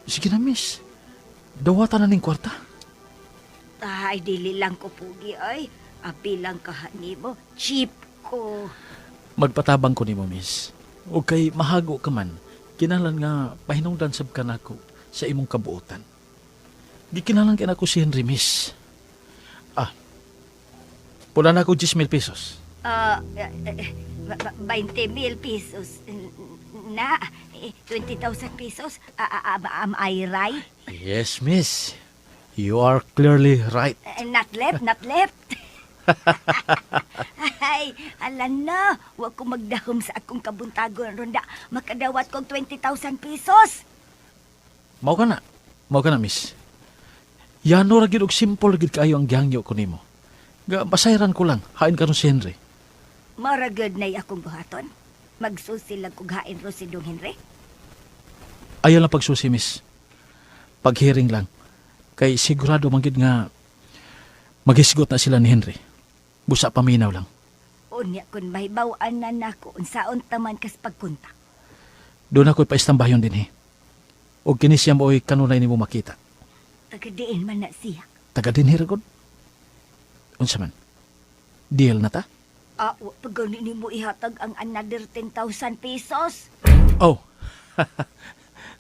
Sige na, miss. Dawatan na ning kwarta. Ay, dili lang ko pugi, ay. Apilang kahani mo, cheap ko. Magpatabang ko nimo, miss. O kay mahago ka man, kinalan nga pahinungdan sab ka nako sa imong kabuotan. Di kinalan ka nako si Henry, miss. Pula na ako 10,000 pesos. 20,000 pesos. Na, 20,000 pesos. Am I right? Yes, miss. You are clearly right. Not left. Ay, alam na. Huwag ko magdahom sa akong kabuntagon, Ronda. Makadawat kong 20,000 pesos. Mao ka na, miss. Yano ra gyud og simple gid kaayo ang gihangyo ko nimo. Ga basayran ko lang, hain karon si Henry. Maragod na akong buhaton. Magsusilag kong hain ro si Dong Henry. Ayaw lang pagsusi, miss. Paghiring lang. Kay sigurado man gid nga maghisgot na sila ni Henry. Busa paminaw lang. Unya kun mahibaw-an na nako unsaon taman kas pagkunta. Doon ako'y paistambayon din, O kini siya mo'y kanunay nimo makita. Tagadiin man na siya. Taga din hiragod. Unsa man? Deal na ta? Pag ni mo ihatag ang another 10,000 pesos. Oh.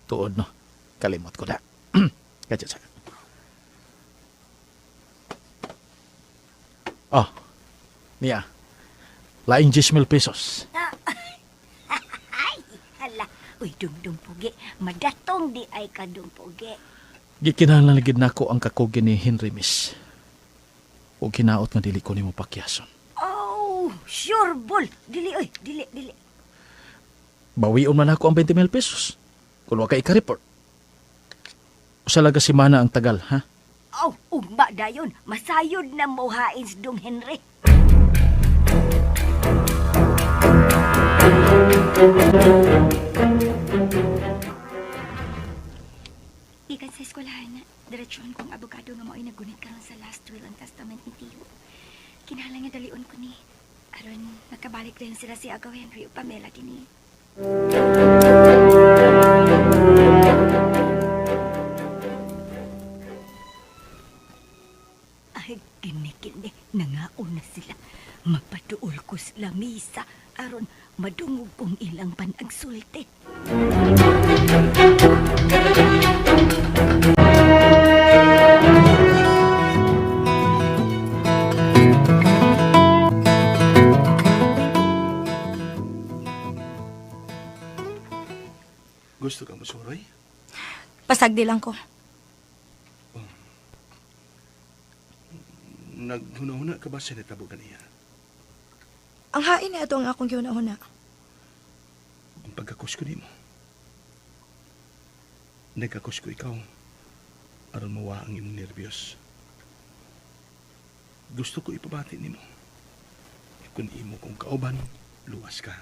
Tuod no. Kalimot ko na. Kadya sa. Oh. Niya. Laing 10,000 pesos. Ay, hala. Uy, dum pugi. Madatong di ay ka dum pugi. Gikinahanglan gid nako ang kakugi ni Henry Miss. O kinaot nga dili ko nimo pakyason. Oh, sure, bol. Dili, oy. Dili. Bawion man ako ang 20,000 pesos. Kung wa ka ika-report. Usa laga si Mana ang tagal, ha? Oh, ugma dayon. Masayod na mo hain si Dong Henry. Ikan sa eskwelahan, diretsyon kong abogado nga mao'y nagunit karon sa last will and testament ni Tio. Kinahanglan nga dalion ko ni. Aron, nakabalik rin sila si Agaw Henry o Pamela din. Ay, kini, nangaon na sila. Mapaduol ko sila misa. Aron, madungog kong ilang panagsulti. Gusto ka masuroy? Pasagdi lang ko. Naghuna-huna ka ba sa natabo kaniya? Ang hain na ito ang akong giuna-una. Ang pagkakos ko nimo. Nagkakos ko ikaw. Aron mawa ang imong nervyos. Gusto ko ipabati nimo. Kung imo kong kauban, luwas ka.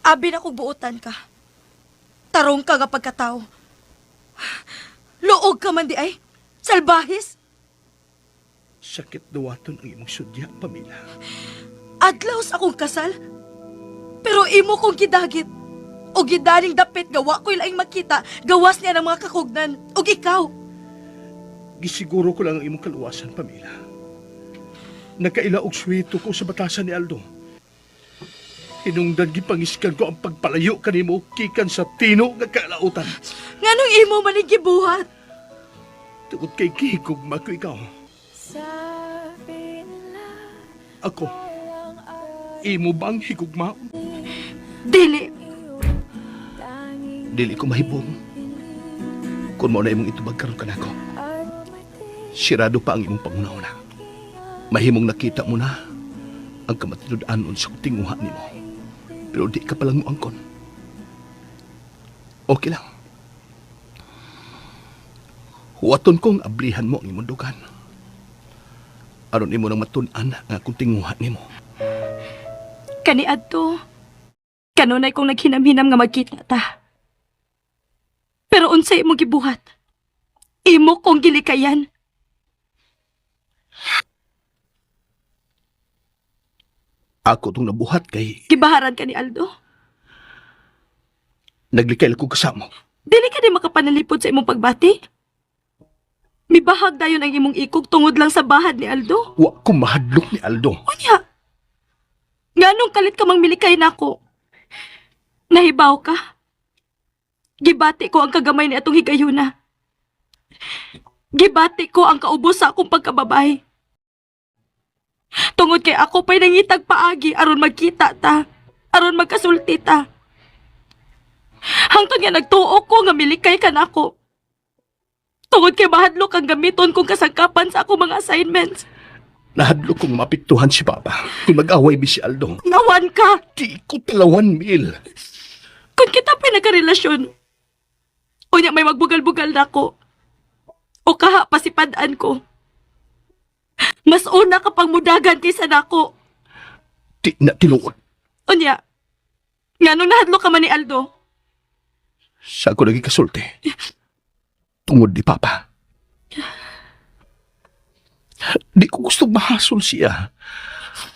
Abi na kong buutan ka. Tarong ka nga pagkatao. Luog ka man di ay. Salbahis. Sakit dawaton ang imong sudya, Pamela. Adlaw sa akong kasal. Pero imo kong gidagit. O gidaning dapit gawa ko'y laing makita. Gawas niya ng mga kakugnan. O ikaw. Gisiguro ko lang ang imong kaluwasan, Pamela. Nagkaila og swito ko sa batasan ni Aldo. Hinungdan gipangiskan ko ang pagpalayo kanimo kikan sa tino nga kalautan. Nganong imo man gibuhat? Tungod kay gihigugma ko ikaw. Ako, imo bang higugmaon? Dili. Dili ko mahibong. Kung mo na imong itubag karon kanako. Sirado pa ang imong pangunahuna. Mahimong nakita mo na ang kamatinud-anon sa tinguha nimo. Pero di ka palang mo angkon. Okay lang. Huwaton kong ablihan mo ang imong dugan. Aron imo nang matun-an nga akong tinguha nimo. Kani adto. Kanunay kong naghinam-hinam nga magkita ta. Pero unsay imo gibuhat? Imo kong gilikayan. Ako tong nabuhat kay Gibaharan ka ni Aldo. naglikay ko kasama. Dili ka di makapanalipod sa imong pagbati. Mibahag dayon ang imong ikog tungod lang sa bahad ni Aldo. Wa ko mahadlok ni Aldo. Unya. Nganong kalit ka mang milikay nako? Nahibaw ka? Gibati ko ang kagamay ni atong higayuna. Gibati ko ang kaubos sa akong pagkababay. Tungod kay ako pa'y nangitag paagi aron magkita ta, aron magkasulti ta. Hangtod nga nagtuo ko nga milikay ka nako. Tungod kay mahadlok ang gamiton kong kasangkapan sa akong mga assignments. Nahadlok kong mapiktuhan si Papa kung mag-away bi si Aldo. Nawan ka! Di ko talawan, Mil. Kung kita pa'y nagkarelasyon, unya may magbugal-bugal na ko. O kaha pasipadaan ko. Mas una ka pang mudagan kaysa nako. Di na tinuod. Unya, nga nung nahadlok ka man ni Aldo, Sa ako naging kasulti. Tungod ni Papa. Di ko gusto mahasol siya.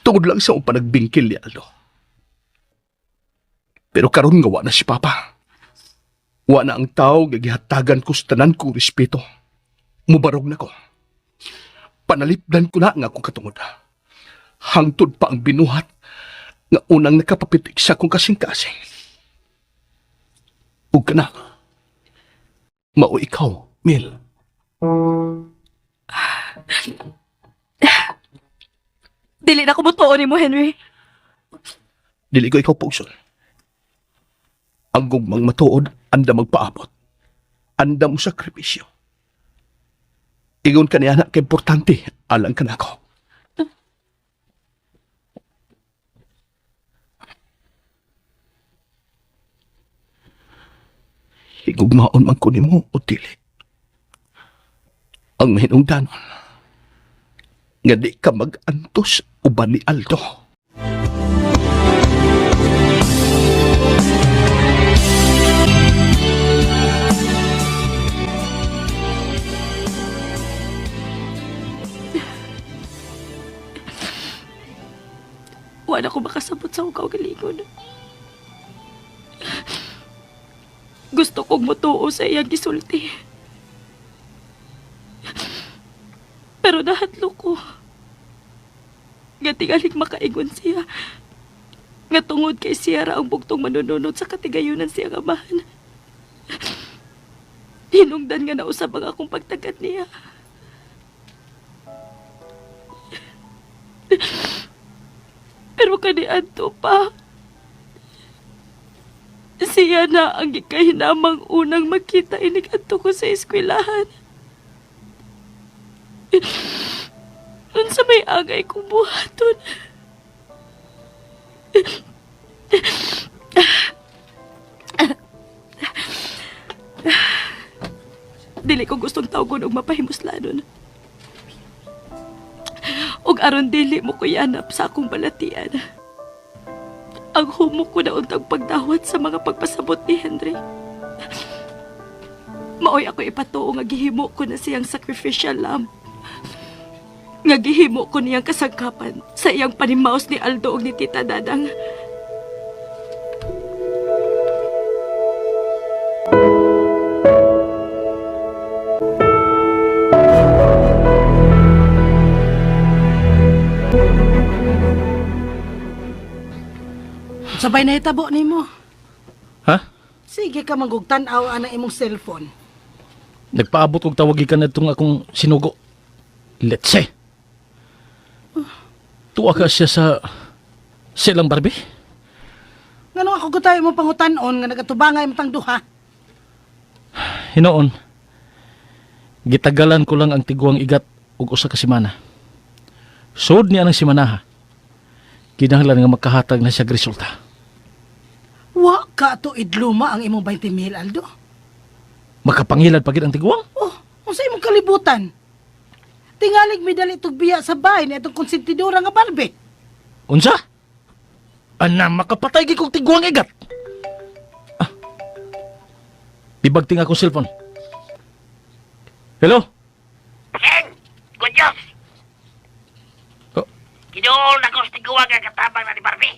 Tungod lang sa akong panagbingkil ni Aldo. Pero karon gawa na si Papa. Wa na ang tao nga gihatagan ko sa tanan ko respeto. Mubarog na ko. Panalipdan ko na nga akong katungod. Hangtod pa ang binuhat nga unang nakapapitik sa akong kasing-kasing. Ug kana, mao ikaw, Mil. Dili na ko mutuon ni mo, Henry. Dili ko ikaw pusol. Ang gugmang matuod, anda magpaabot. Anda mo sakripisyo. Igon ka niya na kaimportante, alang ka na ako. Higugmaon man ko nimo o dili. Ang mahinungdanon, nga di ka mag-antos uban ni Aldo. Wala ko makasabot sa akong kaugalingon. Gusto kong mutuo sa iyang gisulti. Pero nahatlo ko. Nga tingalig makaingon siya. Nga tungod kay siya ra ang bugtong manununod sa katigayunan siyang amahan. Hinungdan nga nausab ang akong pagtagat niya. Pero kaniadto pa, siya na ang gikahinamang unang makita inigadto ko sa eskwelahan. Unsa may agay kong buhaton. Dili ko gustong tawgon og mapahimuslanon. Og aron dili mo ko yanap sa akong balatian. Ang humok ko na untang pagdawat sa mga pagpasabot ni Henry. Maoy ako ipatuo nga gihimo ko na siyang sacrificial lamb. Nga gihimo ko niyang kasangkapan sa iyang panimaos ni Aldo ug ni Tita Dadang. Sabay na hitabo nimo. Ha? Sige ka magugtanaw ang imong cellphone. Nagpaabot kong tawagi ka na itong akong sinugo. Let's say. Tuwa ka siya sa silang Barbie? Ngano ako gutayo mo pangutan-on nga nagatubangay mo tang duha? Hinoon, gitagalan ko lang ang tiguang igat ug usa ka semana. Sud niya ng semana ha. Kinahanglan nga magkahatag na siya resulta. Wa ka to idluma ang imong 20,000, Aldo. Makapangilad pagid ang tiguang? Oh, unsa imong kalibutan? Tingalig mi dali tugbiya sa bahay ni itong konsentidora nga Barbie. Unsa? Ana, makapatay gid kong tiguang igat. Ah. Ibagting ako cellphone. Hello? Seng! Good news! Oh. Gidool na ko sa tiguang nga katabang na ni Barbie.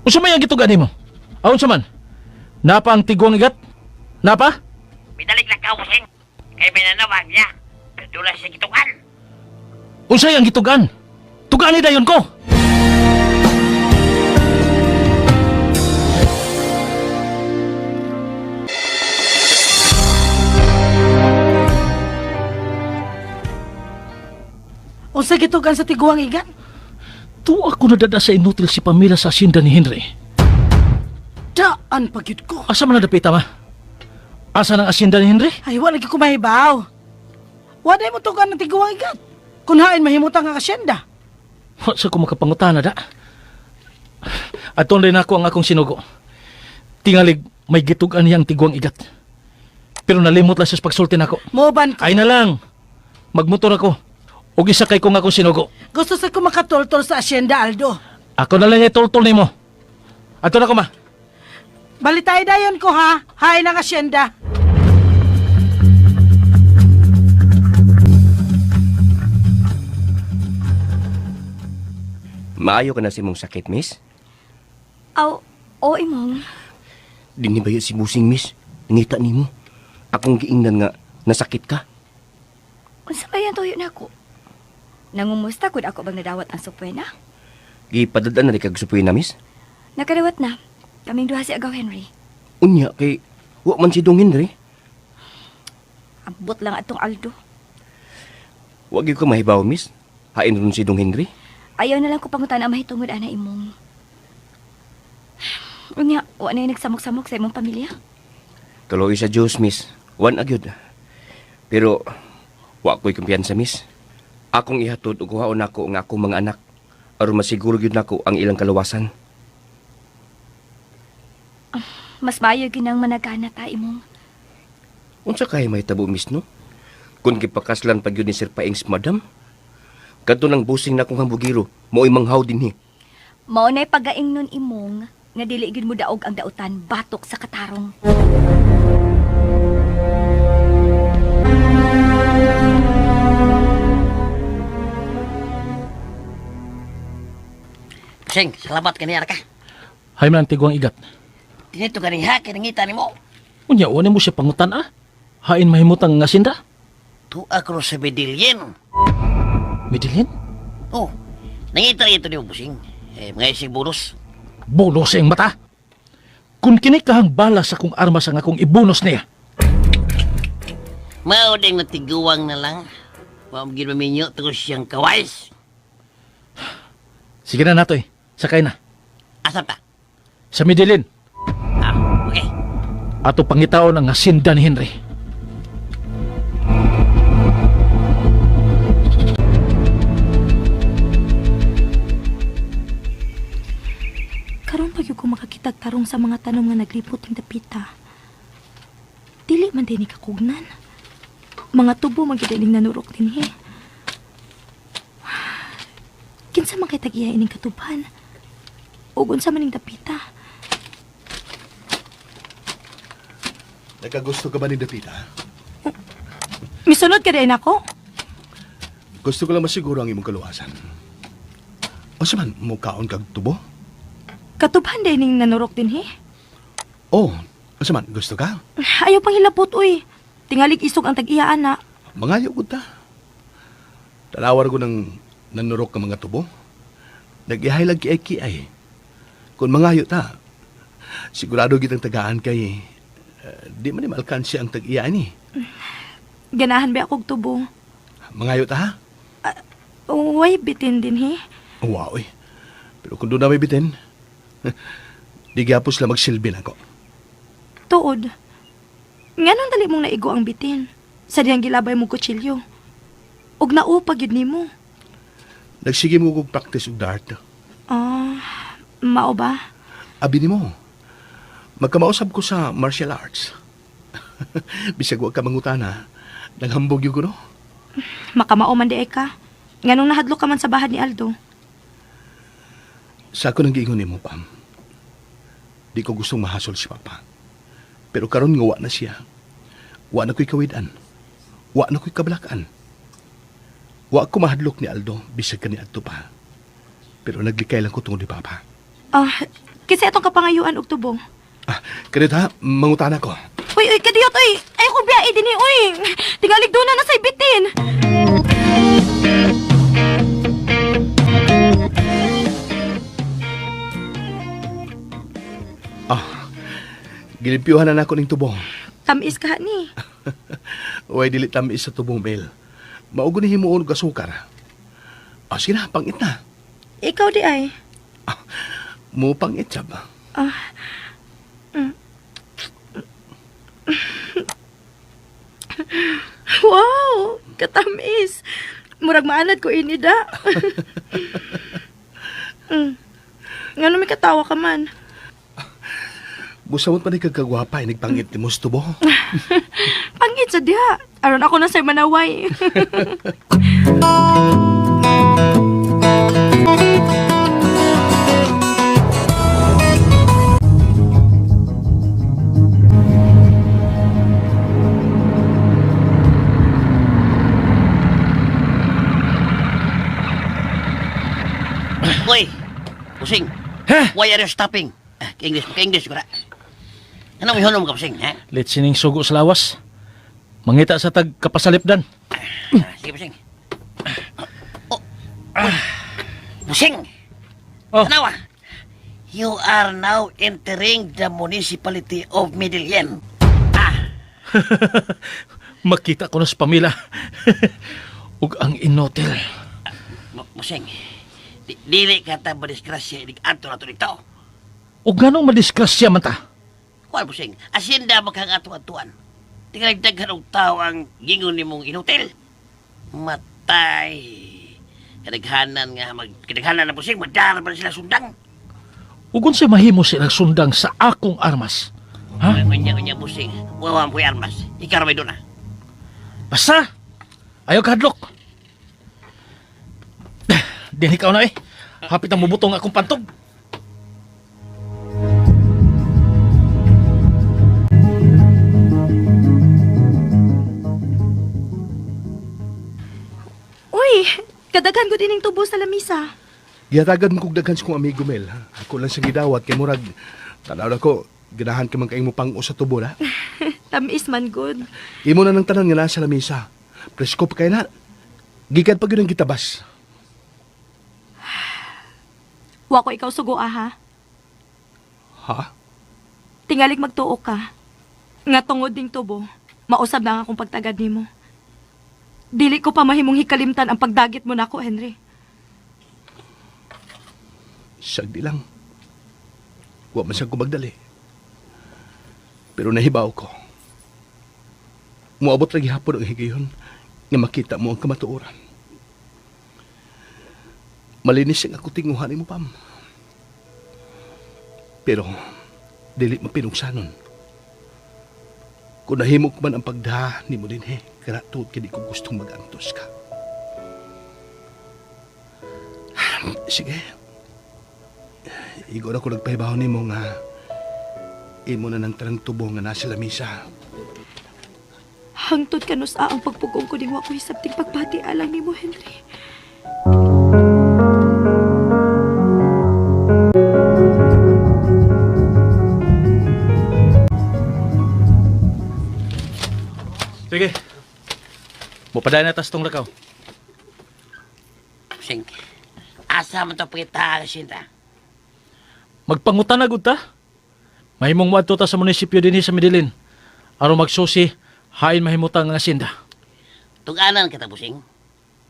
Unsa may ang gitugan nimo? Aun sa man? Napa ang tiguang igat? Napa? Midalik lang ka, Seng. Kaya pinanawag niya. Perdula siya gitugan. Unsay ang gitugan? Tugani dayon ko. Unsa gitugan sa tiguang igan? Tuwa ko nadada sa inutil si Pamela sa asinda ni Henry. Daan pagyud ko. Asa man nadapita ma? Asa ng asinda ni Henry? Ay, wala ko mahibaw. Wala mo tugan ng tiguang igan. Kunhain mahimutang nga kasyenda. Wa sa ko makapangutana da. Aton rin ako ang akong sinugo. Tingalig may gitugan niyang tiguang igat. Pero nalimot lang siya sa pagsultin ako. Moban ko. Ay na lang. Magmotor ako. O gisakay ko nga akong sinugo. Gusto sa ko makatultol sa asyenda, Aldo. Ako na lang itultol nimo. Ato na ko ma. Balitay dayon ko ha. Hain ang asyenda. Maayo ka na si mong sakit, miss? Aw, o imong. Dinibaya si Busing, miss. Nangita nimo. Akong giingnan nga nasakit ka. Unsa ba yan tuyo na ako? Nangumusta kung ako bang nadawat ang supwena? Gipadadaan na rin kag supuin na, miss. Nakadawat na. Kaming duha si Agaw Henry. Unya, kay wa man si Dong Henry. Abot lang atong Aldo. Wag yung ka mahibaw, miss. Hain ron si Dong Henry. Ayaw na lang ko pangutan ang mahitungod ana imong. Unya, wa na yung nagsamok-samok sa imong pamilya? Tuloy sa Diyos, miss. Wan agyod. Pero, wa ko'y kumpiyansa, miss. Akong ihatod o kuhaon ako nga akong mga anak. Aron masiguro yun ako ang ilang kalawasan. Mas maayo ginang managana ta imong. Unsa kay may tabo, miss, no? Kung gipakaslan pag yun ni Sir Paings, madam. Kadto ng busing na kong hambugiro, mo'y manghaw din, Mao na'y pagaing nun imong, nga dili gid mo daog ang dautan, batok sa katarong. Sing, salamat kaniyar ka. Hay man ang tigwang igat. Tinito ganing ha, kinangita ni mo. Unya, wala mo siya pangutan ah. Hain mahimutang nga sinda. Tu ako sa bedilyen. Medellin? Oh, nangita ito ni Busing. Mga ising bonus. Bonus ang mata. Kung kinikahang bala sa kong armas ang akong ibonus niya. Mao ding natiguwang na lang. Pamagin maminyo, terus siyang kawais. Sige na natoy. Sakay na. Asap ta? Sa Medellin. Okay. Ato pangitaon ang hasinda ni Henry. Karon pa gyud ko makakitag tarong sa mga tanom nga naglipot ng dapita. Dili man din ni kakugnan. Mga tubo magidaling nanurok dinhi. Kinsa man kay tag-iya ining katuban? Ug unsa man ning dapita? Nagkagusto ka ba ni Dapita? Misunod ka din ako? Gusto ko lang masiguro ang imong kaluwasan. O saman, mukaon kag tubo? Katuban din ning nanurok dinhi. Oh, o saman, gusto ka? Ayaw pang hilabot uy. Tingalig isog ang tag-iya ana. Mangayo ko ta. Talawar ko ng nanurok ka mga tubo. Nag-ihalag kiay-kiay. Kung mangayo ta, sigurado kitang tagaan kay di man ni malkansi ang tag-iya ni. Ganahan ba akong tubo? Mangayo ta ha? Uy, bitin dinhi. Wow eh. Pero kung doon na may bitin, di gyapos lang magsilbi na ko. Tuod. Nganong dali mong naigo ang bitin? Sa diyang gilabay mo kutsilyo. Ug naupag yun nimo. Nagsige mo kong practice og dart. Mao ba? Abi ni mo, magkamausap ko sa martial arts. Bisag wag ka mangutana, naghambog yung kuno. Makamao man di ay ka. Nganong nahadlo ka man sa bahay ni Aldo. Sa ako nang giingon ni mo, Pam. Di ko gustong mahasol si Papa. Pero karon nga wa na siya. Wa na ko'y kawidan. Wa na ko'y kabalakan. Wa ko mahadlok ni Aldo, bisag ka ni Adto pa. Pero naglikay lang ko tungod ni Papa. Kasi itong kapangayuan og tubo. Kanit ha, mangutana ko. Uy, kadiyot, uy! Ayaw ko biya, din uy! Tingalig doon na sa ibitin! Gilimpyuhan na nako ning tubo. Tamis ka ni. Way dili tamis sa tubong bel. Maugo ni himuon og asukar. Sige na, pangit na. Ikaw di ay. Mo pangit siya ba? Wow! Katamis! Murag maanad ko ini da. Ngano may katawa ka man? Busawot pa ni kagagwapa, nagpangit ni mo sa tubo. Pangit sa diha. Aron ako na sa'y manaway. Uy, Busing. Why are you stopping? English ko na. Anong mihunom ka, Busing, ha? Litsining sugo sa lawas. Mangita sa tag kapasalipdan. Sige, Busing. Busing! Oh. Tanawa! You are now entering the municipality of Medellin. Makita ko na sa pamila. Ug ang inotel. Busing, dili ka ta madiskrasya inig ato na to dito. Ug ganong madiskrasya man ta? Kuan, Busing, asyenda makang ato-atuan. Tingnan daghan og tao ang gingon nimong inutil. Matay. Kadaghanan na, Busing, madara ba sila sundang? Ug unsay mahimo silang sundang sa akong armas? Ha? Unya, Busing, wawan po'y armas. Ikaw may doon, ha? Basta! Ayaw kahadlok. Din ikaw na eh. Hapit ang mubutong akong pantog. Uy, kadaghan ko dining tubo sa lamisa. Giyatagan mo kong daghan sa kong amigo Mel. Ako lang sa gidawat kay murag. Tanaw na ko, ganahan ka man kaing mo pang usa tubo na. Tamis man good. Imo na ng tanan nga nasa lamisa. Presko pa kayo na. Gikan pa yun ang gitabas. Wa ko ikaw sugo ha. Ha? Tingalig magtuo ka. Nga tungod ding tubo, mausab na nga akong pagtagad nimo. Dili ko pa mahimong hikalimtan ang pagdagit mo nako, Henry. Sagdi lang. Wa man siyang kumagdali. Pero nahibaw ko. Muabot lagi hapon ang higayon nga makita mo ang kamatuoran. Malinis ang ako tinguhan mo, Pam. Pero, dili mapinungsanon. Kung nahimo ko man ang pagdaha ni mo din, kaya tuod ka di ko gustong mag-antos ka. Sige. Igo na ko nagpahibaw ni mo nga imo na ng tarang tubo nga nasa lamisa. Hangtod ka no sa ang pagpugong ko ding wa ko hisabting pagbati alang nimo, Henry. Sige. Mupaday na tas tong lakaw. Busing, asa man to pagkita asyenda? Magpangutan na gud ta. Mahimong moadto ta sa munisipyo dinhi sa Medellin. Aron magsusi, hain mahimutang nga asyenda. Tuganan kita, Busing.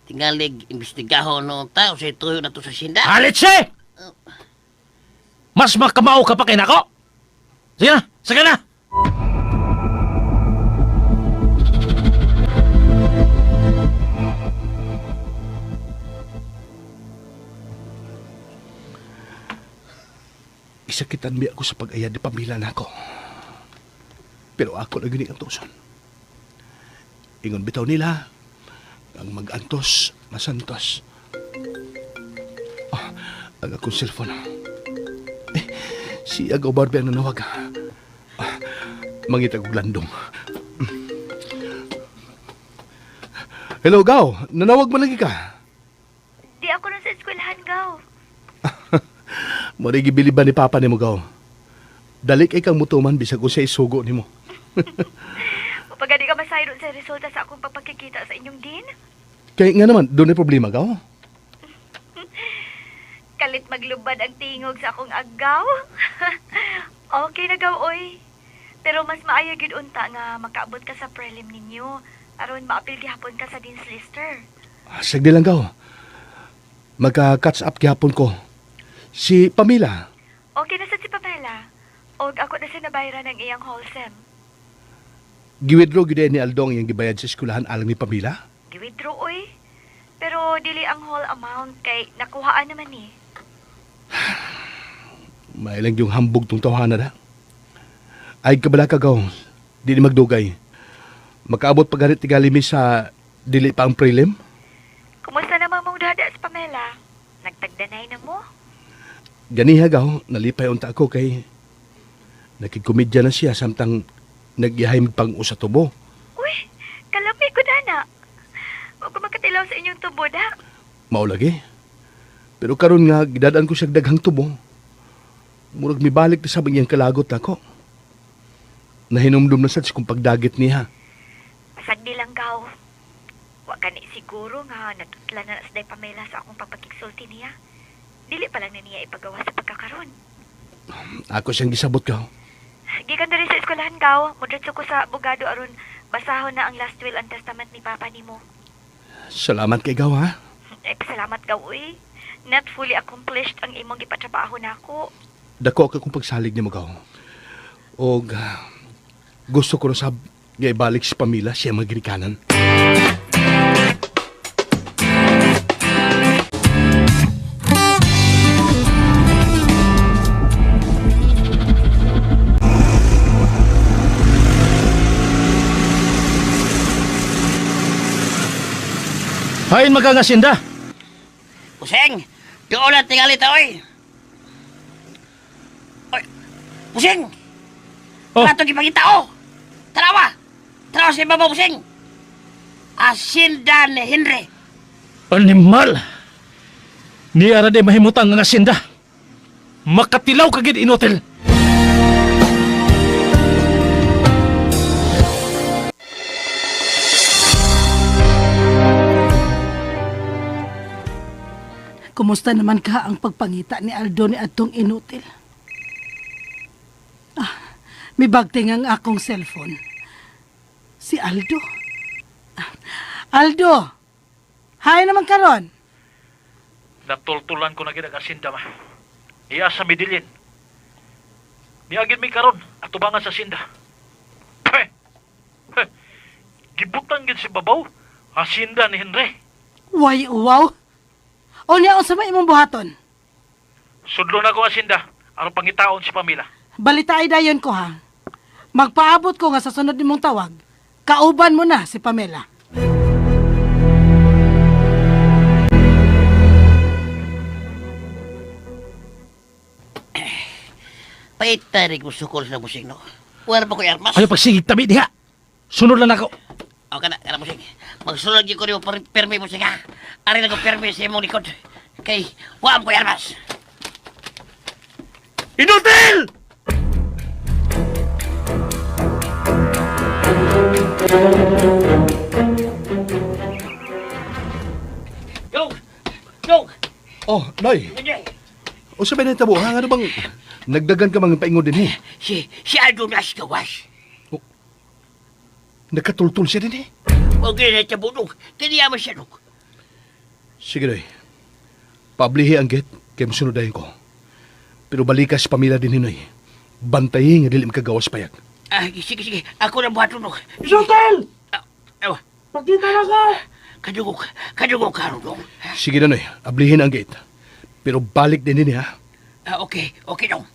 Tingalig imbestigahon no ta o say tuyo na to sa asyenda. Alitse! Mas makamao ka pa kay nako. Sige na, sige na. Isakitan mi ako sa pag-ayad ni pamilya nako. Pero ako na gini ang tuson. Ingon bitaw nila, ang mag-antos, masantos. Ang akong cellphone. Si Agaw Barbie ang nanawag. Mangita kong landong. Hello, Gaw. Nanawag mo lagi ka? Di ako na sa eskwelahan, Gaw. Mori gibiliban ni Papa ni mo, Gaw. Dalik ay kang mutuman bisag usay sugo ni mo. Kapag di ka masayro sa resulta sa akong pagpakikita sa inyong din, Kaya nga naman, doon ay problema, Gaw. kalit maglubad ang tingog sa akong agaw. Okay na, Gaw, oy. Pero mas maayo gid unta nga makaabot ka sa prelim ninyo aron maapil gihapon ka sa Dean's Lister. Sagdi lang, Gaw. Magka-catch up gihapon ko. Si Pamela. Okay na sa si Pamela. Og ako na sinabayran ng iyang hall sem. Giwidro gid ni Aldong yung gibayad sa eskwelahan alang ni Pamela? Giwithdraw, oy. Pero dili ang whole amount kay nakuhaan naman ni. May lang yung hambog tong tawhana na. Ay kabala ka, Gaw. Di ni magdugay. Makaabot pagarit tigalimi sa dili pa ang prelim? Kumusta naman mong dada sa Pamela? Nagtagdanay na mo? Ganiha, Gaw. Nalipay unta ako kay nakigkomedya na siya samtang nagyahay pang usa tubo. Uy, kalami ko dana. Huwag ko makatilaw sa inyong tubo, da. Mao lagi. Pero karon nga gidadaan ko siya daghang tubo. Murag mibalik na sa iyang kalagot ako. Nahinumdum na sad si kung pagdagit niya. Sagdi lang gaw. Wa ka ni siguro nga natutla na sa day Pamela sa akong pagpakigsulti niya. Dili pa lang na niya ipagawa sa pagkakaroon. Ako siyang gisabot ka. Gikan diri sa eskwelahan gaw. Mudretso ko sa abogado aron basahon na ang last will and testament ni Papa nimo. Salamat kay Gaw, ha? Salamat gaw uy. Not fully accomplished ang imong gipatrabaho nako. Dako ka kung pagsalig ni mo, Gaw. O gusto ko na sab nga ibalik si Pamela siya magirikanan. Hain magangasinda. Pusing! Doon lang tingali ta, oy! Oy! Pusing! Oh. Wala itong ipagkitao! Tarawa! Tarawa sa ibabaw, Pusing! Asinda ni Henry! Animal. Ni ara de mahimutang nga asinda. Makatilaw kagid inotel. Kumusta naman ka ang pagpangita ni Aldo ni atong inutil? May bagting ang akong cellphone. Si Aldo. Aldo! Hay naman karon. Natultulan ko na gid ang asinda ma. Iya sa midilin. Niagid mi karon atubangan sa asinda. Gibutang gid si babaw asinda ni Henry. Why, wow! O niya, unsa may imong buhaton? Sudlo na ko asinda aron pangitaon si Pamela. Balita ay dayon ko ha. Magpaabot ko nga sa sunod nimong tawag. Kauban mo na si Pamela. Paita rin gusto ko sa Pusing, no? Wala pa ko armas. Ayo pagsigig tabi diha. Sunod lang ako. O, kana Pusing. Magsulog yung ko rin permi, Pusing, ha? Ari na ko permi sa imong likod. Kay, wala ko armas. Inutil! Go! Go! Oh, Noy! Ganyan. O sa na tabo, ha? Ano bang nagdagan ka mga paingon din, Si Aldo na si gawas. Nakatultul siya din, Huwag na siya bunong. Kaniyaman siya, no? Sige, Noy. Pablihi ang gate, kaya masunodahin ko. Pero balikas Pamela din, Noy. Bantayin nga dili makagawas payak. Sige. Ako na buhaton, no? Inutil! Ewa. Pagkita na ka! Kadugok ka, no? Sige na, Noy. Ablihin ang gate. Pero balik din ha? Okay, no?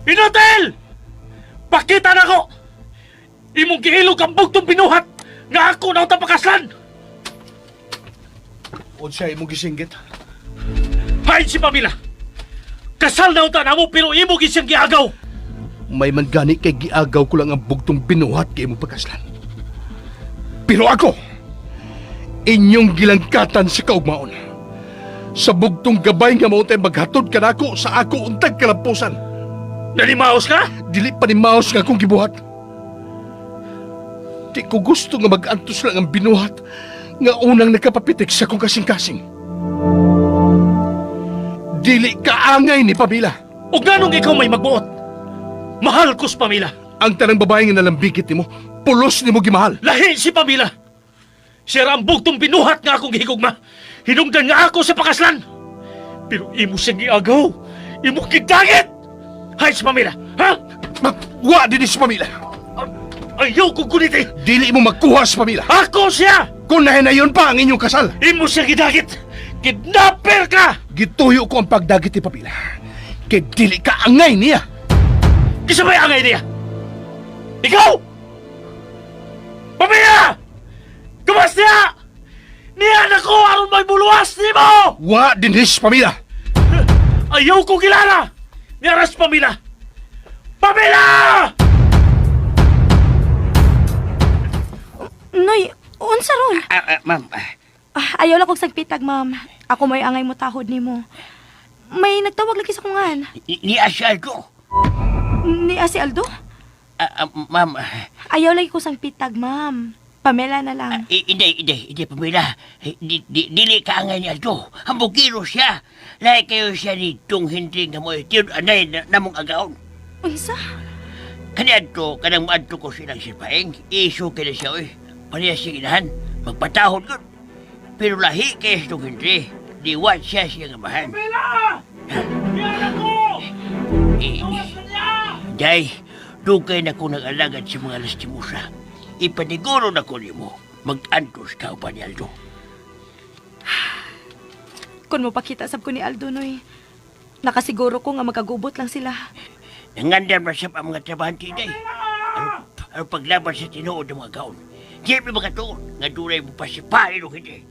Inutil! Pakita na ko! Imong giilog ang bugtong binuhat nga ako na tapakaslan! O siya imong gisinggit. Hain si Pamela! Kasal na utan mo pero imo gisiyang giagaw! May man gani kay giagaw ko lang ang bugtong binuhat kay imong pagkaslan. Pero ako, inyong gilangkatan sa kaugmaon. Sa bugtong gabay nga mautay maghatod ka nako sa ako untag kalampusan. Nalimaos ka? Dili pa ni maos nga akong gibuhat. Di ko gusto nga mag-antos lang ang binuhat nga unang nakapapitik sa kong kasing-kasing. Dili kaangay ni Pamela. O ganong ikaw may magbuot? Mahal ko si Pamela. Ang tanang babae nga nalambikit nimo, pulos nimo gimahal. Lahi si Pamela. Siya ang bugtong binuhat nga akong gihigugma. Hinungdan nga ako sa pakaslan. Pero imo siyang giagaw. Imo kidagit! Hay si Pamela, ha? Wa din si Pamela. Ayaw kong kuniti. Dili mo magkuha sa Pamela. Ako siya! Kung nahinayon pa ang inyong kasal. Imo siya gidagit. Kidnapper ka! Gituyo ko ang pagdagit ni Pamela. Kay dili ka angay niya. Kisabay angay niya. Ikaw! Pamela! Kamas niya! Niyan ako aron may buluwas ni mo! Wa din si Pamela. Ayaw ko kilala! Niyaras Pamela! Pamela! Noy, unsa ron? Ma'am. Ayaw lang kong sagpitag, ma'am. Ako may angay mo tahod nimo. May nagtawag lagi sa kungan. Ni Asyal ko. Ni si Aldo? Ma'am, Ayaw lagi ko sang pitag, ma'am. Pamela na lang. hindi, Pamela. Dili ka angay ni Aldo. Hambugiro siya. Lahi kayo siya ni Dong Henry nga mo itiyod anay na mong agaon. Unsa? Kani Aldo, kanang maadto ko silang sipaing. Iso ka na siya, oy. Paniya siya inahan. Magpatahod ko. Pero lahi kayo si Dong Henry. Diwat siya siya nga bahan. Day, dugay na ko nag-alagad sa mga lastimusa. Ipaniguro na ko nimo. Mag-antos ka pa ni Aldo. Kung mo pakita sab ko ni Aldo, noy. Nakasiguro ko nga magkagubot lang sila. Nangandar ba siya ang mga trabahante, Day? Ano paglaban sa tinuod ng mga gaon? Di ba mga tuon? Nga dunay mo pa si Pahin o hindi?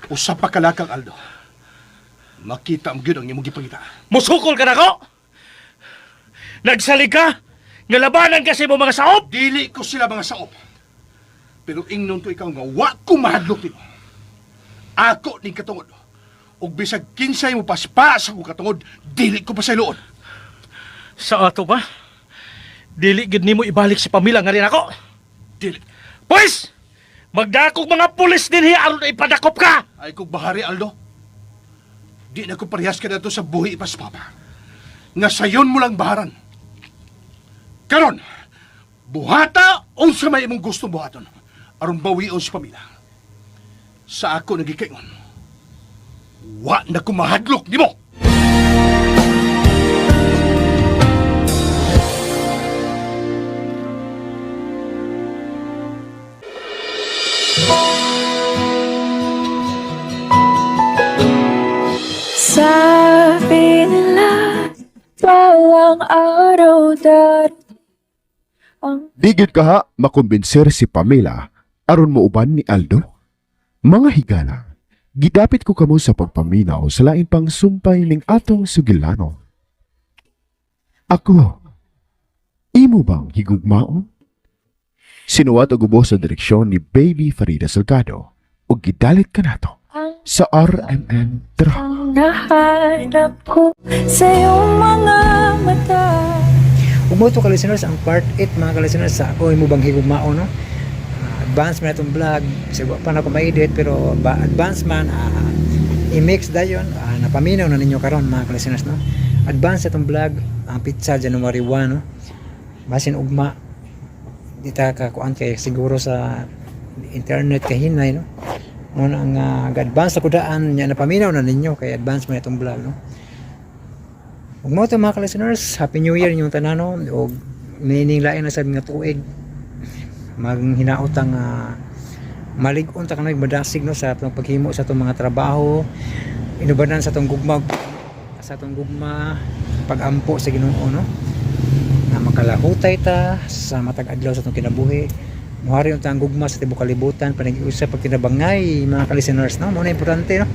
Usap pa kalakang, Aldo. Makita ang gyud ang imong gipangita. Musukol ka na ko! Nagsalig ka! Nga labanan kasi mo mga saop! Dili ko sila mga saop. Pero ingnon ko ikaw nga wa ko mahadlok nimo. Ako ning katungod. Ug bisag kinsay mo paspa sa kong katungod, dili ko pa sa iluon. Sa ato ba? Dili gid nimo ibalik si Pamela nga rin ako. Dili. Pues! Magdakog mga pulis din hiya aron na ipadakop ka! Ay kong bahari, Aldo. Di na ko parehas ka na to sa buhi ipaspapa. Nga sayon mo lang baharan. Karon, buhata o sa may imong gustong buhaton. Aron bawion si Pamela. Sa ako nagikaingon. Wa na ko mahadlok nimo. Sabi nila, walang araw darating. Digid ka ha makumbinser si Pamela aron mauban ni Aldo? Mga higala, gidapit ko kamo sa pagpaminaw sa lain pang sumpay ning atong sugilano. Ako, imo bang higugmaon? Sinuwat og ubos sa direksyon ni Baby Farida Salgado ug gidalit ka nato sa RMN Drama. Ang nahanap ko sa iyong mga mata. Umuto ka listeners ang part 8 mga ka-listeners sa ako mo bang higugmao no. Advance man itong vlog siguro pa na ko ma-edit pero advance man i-mix dayon napaminaw na ninyo karon mga ka-listeners no. Advance itong vlog ang pizza January 1 no. Basin ugma di ta ka kuan kay siguro sa internet kahinay no. Muna ang advance ako daan niya napaminaw na ninyo kay advance man itong vlog no. Ug mo to mga ka-listeners, Happy New Year ninyong tanan no. Og meaning lain na sa mga tuig maghinaot ang malig-on ta kanoy madasig no sa atong paghimo sa atong mga trabaho, inubanan sa atong gugma pagampo sa Ginoo no. Na makalahutay ta sa matag adlaw sa atong kinabuhi. Muhari unta ang gugma sa tibuok kalibutan panag-iusap pag kinabangay mga ka-listeners no. Mo na importante no.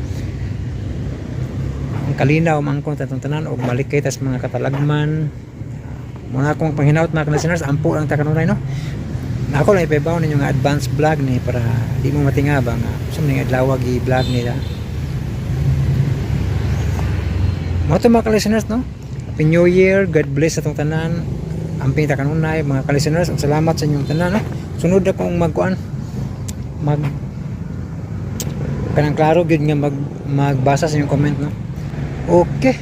Ang kalinaw mangkon tatong tanan og malikay tas mga katalagman. Muna akong panghinaot mga ka-listeners ampo lang ta kanunay no. Ako lang ipabaw ninyo nga advance vlog ni para di mo matingabang sa mga adlaw i-vlog nila. Mo to mga ka-listeners no. Happy New Year, God bless atong tanan. Amping ta kanunay mga ka-listeners, salamat sa inyong tanan no. Sunod akong magkuan kanang klaro gyud nga magbasa sa inyong comment no. Okay.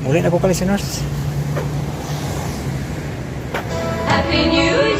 Muli na po ka-listeners. Happy New Year!